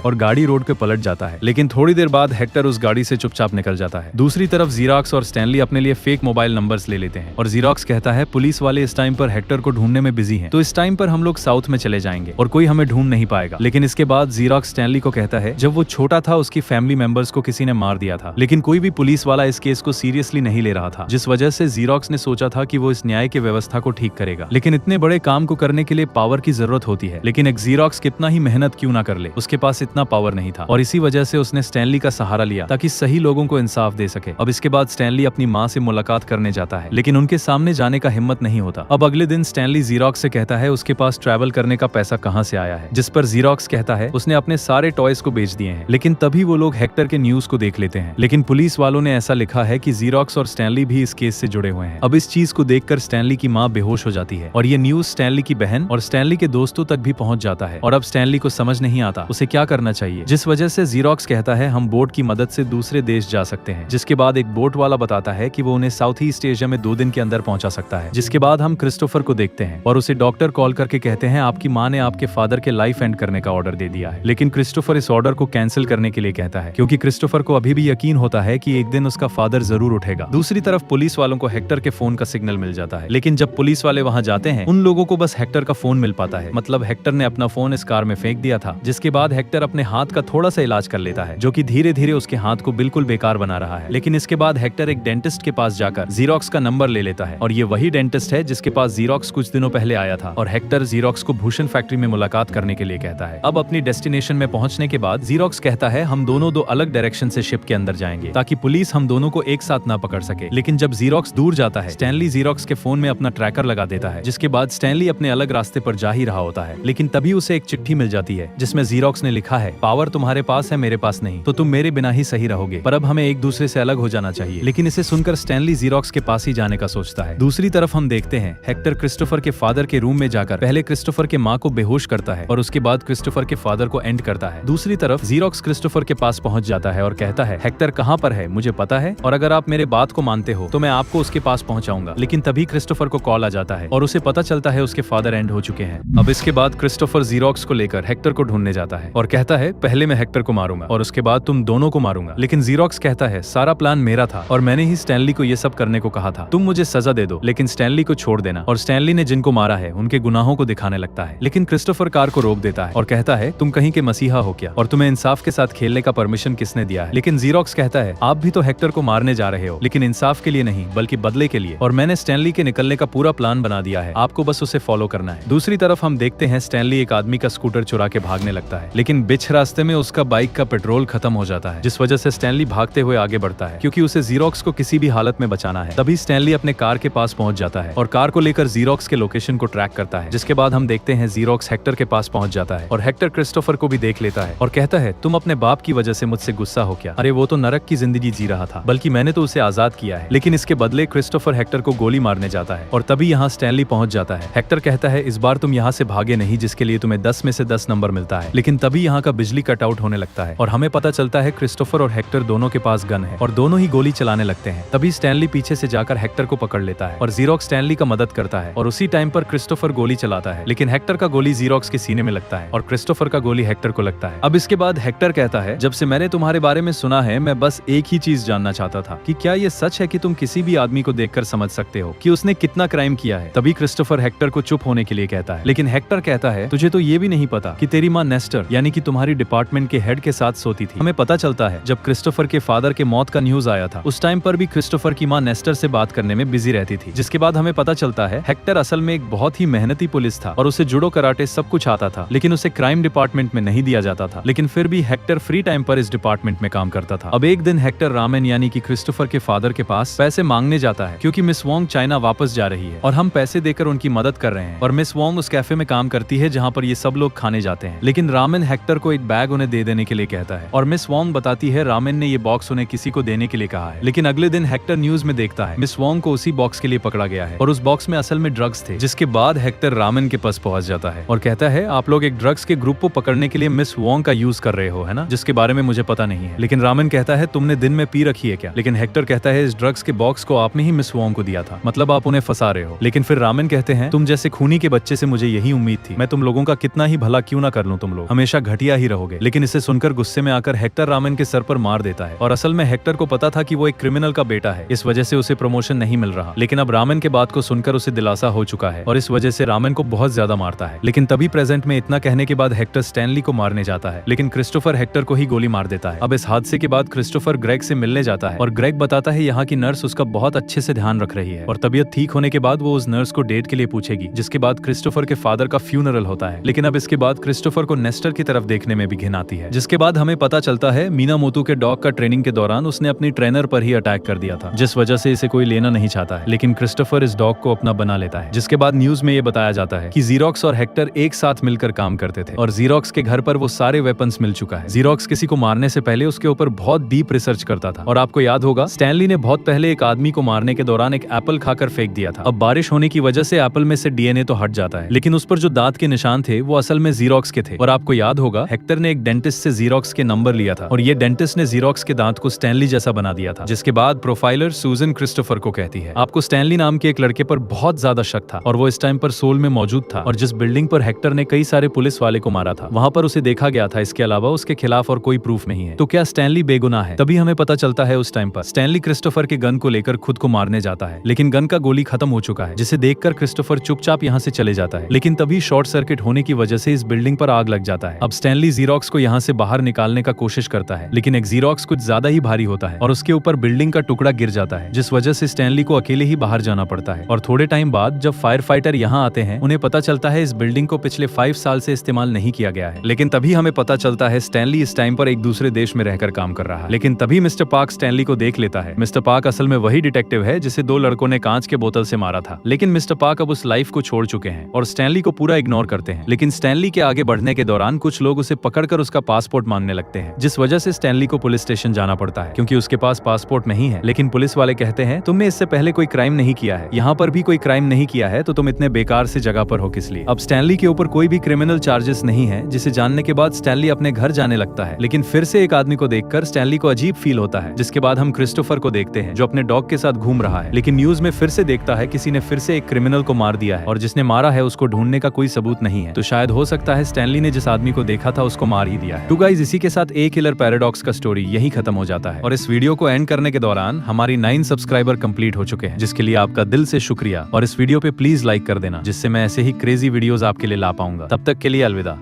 और गाड़ी रोड पे पलट जाता है। लेकिन थोड़ी देर बाद हेक्टर उस गाड़ी से चुपचाप निकल जाता है। दूसरी तरफ जीरोक्स और स्टैनली अपने लिए फेक मोबाइल नंबर्स ले लेते हैं और जीरोक्स कहता है पुलिस वाले इस टाइम पर हेक्टर को ढूंढने में बिजी हैं, तो इस टाइम पर हम लोग साउथ में चले जाएंगे और कोई हमें ढूंढ नहीं पाएगा। लेकिन इसके बाद जीरोक्स स्टैनली को कहता है जब वो छोटा था उसकी फैमिली मेंबर्स को किसी ने मार दिया था, लेकिन कोई भी पुलिस वाला इस केस को सीरियसली नहीं ले रहा था, जिस वजह से जीरोक्स ने सोचा था कि वो इस न्याय की व्यवस्था को ठीक करेगा, लेकिन इतने बड़े काम को करने के लिए पावर की जरूरत होती है। लेकिन एक जीरोक्स कितना ही मेहनत क्यों ना कर ले, उसके पास इतना पावर नहीं था और इसी वजह से उसने स्टैनली का सहारा लिया ताकि सही लोगों को इंसाफ दे सके। अब इसके बाद स्टैनली अपनी माँ से मुलाकात करने जाता है, लेकिन उनके सामने जाने का हिम्मत नहीं होता। अब अगले दिन स्टैनली जीरोक्स से कहता है उसके पास ट्रैवल करने का पैसा कहाँ से आया है, जिस पर जीरोक्स कहता है उसने अपने सारे टॉयज को बेच दिए हैं। लेकिन तभी वो लोग हेक्टर के न्यूज को देख लेते हैं, लेकिन पुलिस वालों ने ऐसा लिखा है कि जीरोक्स और स्टैनली भी इस केस से जुड़े हुए हैं। अब इस चीज को देखकर स्टैनली की माँ बेहोश हो जाती है और ये न्यूज स्टैनली की बहन और स्टैनली के दोस्तों तक भी पहुंच जाता है और अब स्टैनली को समझ नहीं आता उसे क्या करना चाहिए, जिस वजह से जीरोक्स कहता है हम बोट की मदद से दूसरे देश जा सकते हैं। जिसके बाद एक बोट वाला बताता है कि वो उन्हें साउथ ईस्ट एशिया में 2 दिन के अंदर पहुंचा सकता है। जिसके बाद हम क्रिस्टोफर को देखते हैं और उसे डॉक्टर कॉल करके कहते हैं आपकी माँ ने आपके फादर के लाइफ एंड करने का ऑर्डर दे दिया है। लेकिन क्रिस्टोफर इस ऑर्डर को कैंसिल करने के लिए कहता है क्योंकि क्रिस्टोफर को अभी भी यकीन होता है कि एक दिन उसका फादर जरूर उठेगा। दूसरी तरफ पुलिस वालों को हेक्टर के फोन का सिग्नल मिल जाता है, लेकिन जब पुलिस वाले वहां जाते हैं उन लोगों को बस हेक्टर का फोन मिल पाता है। मतलब हेक्टर ने अपना फोन इस कार में फेंक दिया था। जिसके बाद हेक्टर अपने हाथ का थोड़ा सा इलाज कर लेता है जो कि धीरे धीरे उसके हाथ को बिल्कुल बेकार बना रहा है। लेकिन इसके बाद हेक्टर एक डेंटिस्ट के पास जाकर जीरोक्स का नंबर ले लेता है और ये वही डेंटिस्ट है जिसके पास जीरोक्स कुछ दिनों पहले आया था और हेक्टर जीरोक्स को भूषण फैक्ट्री में मुलाकात करने के लिए कहता है। अब अपनी डेस्टिनेशन में पहुंचने के बाद जीरोक्स कहता है हम दोनों 2 अलग डायरेक्शन से शिप के अंदर जाएंगे ताकि पुलिस हम दोनों को एक साथ ना पकड़ सके। लेकिन जब जीरोक्स दूर जाता है स्टैनली जीरोक्स के फोन में अपना ट्रैकर लगा देता है, जिसके बाद स्टैनली अपने अलग रास्ते पर जा ही रहा होता है। लेकिन तभी उसे एक चिट्ठी मिल जाती है जिसमें जीरोक्स ने लिखा है पावर तुम्हारे पास है मेरे पास नहीं, तो तुम मेरे बिना ही सही रहोगे, पर अब हमें एक दूसरे से अलग हो जाना चाहिए। लेकिन इसे सुनकर स्टैनली जीरोक्स के पास ही जाने का सोचता है। दूसरी तरफ हम देखते हैं हेक्टर क्रिस्टोफर के फादर के रूम में जाकर पहले क्रिस्टोफर के माँ को बेहोश करता है और उसके बाद क्रिस्टोफर के फादर को एंड करता है। दूसरी तरफ जीरोक्स क्रिस्टोफर के पास पहुंच जाता है और कहता है हेक्टर कहाँ पर है मुझे पता है और अगर आप मेरे बात को मानते हो तो मैं आपको उसके पास पहुंचाऊंगा। लेकिन तभी क्रिस्टोफर को कॉल आ जाता है और उसे पता चलता है उसके फादर एंड हो चुके हैं। अब इसके बाद क्रिस्टोफर जीरोक्स को लेकर हेक्टर को ढूंढने जाता है और कहता है पहले मैं हेक्टर को मारूंगा और उसके बाद तुम दोनों को मारूंगा। लेकिन जीरोक्स कहता है सारा प्लान मेरा था और मैंने ही स्टैनली को ये सब करने को कहा था, तुम मुझे सजा दे दो लेकिन स्टैनली को छोड़ देना। और स्टैनली ने जिनको मारा है उनके गुनाहों को दिखाने लगता है। लेकिन क्रिस्टोफर कार को रोक देता है और कहता है तुम कहीं के मसीहा हो क्या और तुम्हें इंसाफ के साथ खेलने का परमिशन किसने दिया है। लेकिन जीरोक्स कहता है आप भी तो हेक्टर को मारने जा रहे हो, लेकिन इंसाफ के लिए नहीं बल्कि बदले के लिए, और मैंने स्टैनली के निकलने का पूरा प्लान बना दिया है, आपको बस उसे फॉलो करना है। दूसरी तरफ हम देखते हैं स्टैनली एक आदमी का स्कूटर चुरा के भागने लगता है, लेकिन बीच रास्ते में उसका बाइक का पेट्रोल खत्म हो जाता है, जिस वजह से स्टैनली भागते हुए आगे बढ़ता है क्योंकि उसे जीरोक्स को किसी भी हालत में बचाना है। तभी स्टैनली अपने कार के पास पहुंच जाता है और कार को लेकर जीरोक्स के लोकेशन को ट्रैक करता है। जिसके बाद हम देखते हैं जीरोक्स हेक्टर के पास पहुंच जाता है और हेक्टर क्रिस्टोफर को भी देख लेता है और कहता है तुम अपने बाप की वजह से मुझसे गुस्सा हो क्या, अरे वो तो नरक की जिंदगी जी रहा था, बल्कि मैंने तो उसे आजाद किया है। लेकिन इसके बदले क्रिस्टोफर हेक्टर को गोली मारने जाता है और तभी यहाँ स्टैनली पहुंच जाता है। हेक्टर कहता है इस बार तुम यहाँ से भागे नहीं जिसके लिए तुम्हें 10 में से 10 नंबर मिलता है। लेकिन तभी यहाँ का बिजली कट आउट होने लगता है और हमें पता चलता है क्रिस्टोफर और हेक्टर दोनों के पास गन है और दोनों ही गोली चलाने लगते हैं। तभी स्टैनली पीछे से जाकर हेक्टर को पकड़ लेता है और जीरोक्स स्टैनली का मदद करता है और उसी टाइम पर क्रिस्टोफर गोली चलाता है, लेकिन हेक्टर का गोली जीरोक्स के सीने में लगता है और क्रिस्टोफर का गोली हेक्टर को लगता है। अब इसके बाद हेक्टर कहता है जब से मैंने तुम्हारे बारे में सुना है मैं बस एक ही चीज जानना चाहता था कि क्या ये सच है कि तुम किसी भी आदमी को देखकर समझ सकते हो कि उसने कितना क्राइम किया है। तभी क्रिस्टोफर हेक्टर को चुप होने के लिए कहता है, लेकिन हेक्टर कहता है तुझे तो ये भी नहीं पता कि तेरी माँ नेस्टर यानी कि तुम्हारी डिपार्टमेंट के हेड के साथ सोती थी। हमें पता चलता है जब क्रिस्टोफर के फादर के मौत का न्यूज आया था उस टाइम पर भी क्रिस्टोफर की माँ नेस्टर से बात करने में बिजी रहती थी। जिसके बाद हमें पता चलता है हेक्टर असल में एक बहुत ही मेहनती पुलिस था और उसे जुडो कराटे सब कुछ आता था, लेकिन उसे क्राइम डिपार्टमेंट में नहीं दिया जाता था। लेकिन फिर भी हेक्टर फ्री टाइम पर इस डिपार्टमेंट में काम करता था। अब एक दिन हेक्टर रामेन यानी कि क्रिस्टोफर के फादर के पास पैसे मांगने जाता है क्योंकि मिस वोंग चाइना वापस जा रही है और हम पैसे देकर उनकी मदद कर रहे हैं और मिस वोंग उस कैफे में काम करती है जहाँ पर ये सब लोग खाने जाते हैं। लेकिन रामेन हेक्टर को एक बैग उन्हें दे देने के लिए कहता है और मिस वोंग बताती है रामेन ने ये बॉक्स उन्हें किसी को देने के लिए कहा है। लेकिन अगले दिन हेक्टर न्यूज में देखता है मिस वोंग को उसी बॉक्स के लिए पकड़ा गया है और उस बॉक्स में असल में ड्रग्स थे। जिसके बाद हेक्टर रामेन के पास पहुंच जाता है और कहता है आप लोग एक ड्रग्स के ग्रुप को पकड़ने के लिए मिस वोंग का यूज कर रहे हो है ना, जिसके बारे में मुझे पता नहीं है। लेकिन रामेन कहता है तुमने दिन में पी रखी है क्या। लेकिन हेक्टर कहता है इस ड्रग्स के बॉक्स को आपने ही मिस वोंग को दिया था, मतलब आप उन्हें फंसा रहे हो। लेकिन फिर रामेन कहते हैं तुम जैसे खूनी के बच्चे से मुझे यही उम्मीद थी, मैं तुम लोगों का कितना ही भला क्यों ना कर लूं, तुम लोग हमेशा घटिया ही रहोगे। लेकिन इसे सुनकर गुस्से में आकर हेक्टर रामेन के सर पर मार देता है और असल में हेक्टर को पता था कि वो एक क्रिमिनल का बेटा है, इस वजह से उसे प्रमोशन नहीं मिल रहा। लेकिन अब रामेन के बात को सुनकर उसे दिलासा हो चुका है और इस वजह से रामेन को बहुत ज्यादा मारता है। लेकिन तभी प्रेजेंट में इतना कहने के बाद हेक्टर स्टैनली को मारने जाता है, लेकिन क्रिस्टोफर हेक्टर को ही गोली मार देता है। अब इस हादसे के बाद क्रिस्टोफर ग्रेग से मिलने जाता है और ग्रेग बताता है यहाँ की नर्स उसका बहुत अच्छे से ध्यान रख रही है और तबीयत ठीक होने के बाद वो उस नर्स को डेट के लिए पूछेगी, जिसके बाद क्रिस्टोफर के फादर का फ्यूनरल होता है। लेकिन अब इसके बाद क्रिस्टोफर को नेस्टर की तरफ देखने में भी घिन आती है, जिसके बाद हमें पता चलता है मीनामोटो के डॉग का ट्रेनिंग के दौरान उसने अपनी ट्रेनर पर ही अटैक कर दिया था, जिस वजह से इसे कोई लेना नहीं चाहता है। लेकिन क्रिस्टोफर इस डॉग को अपना बना लेता है। जिसके बाद न्यूज में ये बताया जाता है कि जीरोक्स और हेक्टर एक साथ मिलकर काम करते थे और जीरोक्स के घर पर वो सारे वेपन्स मिल चुका है। जीरोक्स किसी को मारने से पहले उसके ऊपर बहुत डीप रिसर्च करता था और आपको याद होगा स्टैनली ने बहुत पहले एक आदमी को मारने के दौरान एक एप्पल खाकर फेंक दिया था। अब बारिश होने की वजह से एप्पल में से डीएनए तो हट जाता है, लेकिन उस पर जो दांत के निशान थे वो असल में जीरोक्स के थे। और आपको याद होगा हेक्टर ने एक डेंटिस्ट से जीरोक्स के नंबर लिया था और ये डेंटिस्ट ने जीरोक्स के दांत को स्टैनली जैसा बना दिया था। जिसके बाद प्रोफाइलर सूजन क्रिस्टोफर को कहती है, आपको स्टैनली नाम के एक लड़के पर बहुत ज्यादा शक था और वो इस टाइम पर सोल में मौजूद था और जिस बिल्डिंग पर हेक्टर ने कई सारे पुलिस वाले को मारा था वहां पर उसे देखा गया था। इसके अलावा उसके खिलाफ और कोई प्रूफ नहीं है। तो क्या स्टैनली बेगुनाह है? तभी हमें पता चलता है उस टाइम पर स्टैनली क्रिस्टोफर के गन को लेकर खुद को मारने जाता है, लेकिन गन का गोली खत्म हो चुका है, जिसे देखकर क्रिस्टोफर चुपचाप यहाँ से चले जाता है। लेकिन तभी शॉर्ट सर्किट होने की वजह से इस बिल्डिंग पर आग लग जाता है। अब स्टैनली जीरोक्स को यहाँ से बाहर निकालने का कोशिश करता है, लेकिन एक जीरोक्स कुछ ज्यादा ही भारी होता है और उसके ऊपर बिल्डिंग का टुकड़ा गिर जाता है, जिस वजह से स्टैनली को अकेले ही बाहर जाना पड़ता है। और थोड़े टाइम बाद जब फायर फाइटर यहाँ आते हैं उन्हें पता चलता है इस बिल्डिंग को पिछले 5 साल से इस्तेमाल नहीं किया गया है। लेकिन तभी हमें पता चलता है स्टैनली इस टाइम पर एक दूसरे देश में रहकर काम कर रहा है। लेकिन तभी मिस्टर पार्क स्टैनली को देख लेता है। मिस्टर पार्क असल में वही डिटेक्टिव है जिसे 2 लड़कों ने कांच के बोतल से मारा था। लेकिन मिस्टर पार्क अब उस लाइफ को छोड़ चुके हैं और स्टैनली को पूरा इग्नोर करते हैं। लेकिन स्टैनली के आगे बढ़ने के दौरान कुछ लोग उसे पकड़कर उसका पासपोर्ट मांगने लगते हैं, जिस वजह से स्टैनली को पुलिस स्टेशन जाना पड़ता है क्योंकि उसके पास पासपोर्ट नहीं है। लेकिन पुलिस वाले कहते हैं तुमने इससे पहले कोई क्राइम नहीं किया है, यहाँ पर भी कोई क्राइम नहीं किया है, तो तुम इतने बेकार से जगह पर हो किस लिए? अब स्टैनली के ऊपर कोई भी क्रिमिनल चार्जेस नहीं है, जिसे जानने के बाद स्टैनली अपने घर जाने लगता है। लेकिन फिर से एक आदमी को देखकर स्टैनली को अजीब फील होता है। जिसके बाद हम क्रिस्टोफर को देखते हैं जो अपने डॉग के साथ घूम रहा है, लेकिन न्यूज में फिर से देखता है किसी ने फिर से एक क्रिमिनल को मार दिया है और जिसने मारा है उसको ढूंढने का कोई सबूत नहीं है। तो शायद हो सकता है स्टैनली ने जिस आदमी को देखा था उसको मार ही दिया है। तो गाइस, इसी के साथ ए किलर पैराडॉक्स का स्टोरी यही खत्म हो जाता है और इस वीडियो को एंड करने के दौरान हमारी 9 सब्सक्राइबर कंप्लीट हो चुके हैं, जिसके लिए आपका दिल से शुक्रिया। और इस वीडियो पे प्लीज लाइक कर देना, जिससे मैं ऐसे ही क्रेजी वीडियोस आपके लिए ला पाऊंगा। तब तक के लिए अलविदा।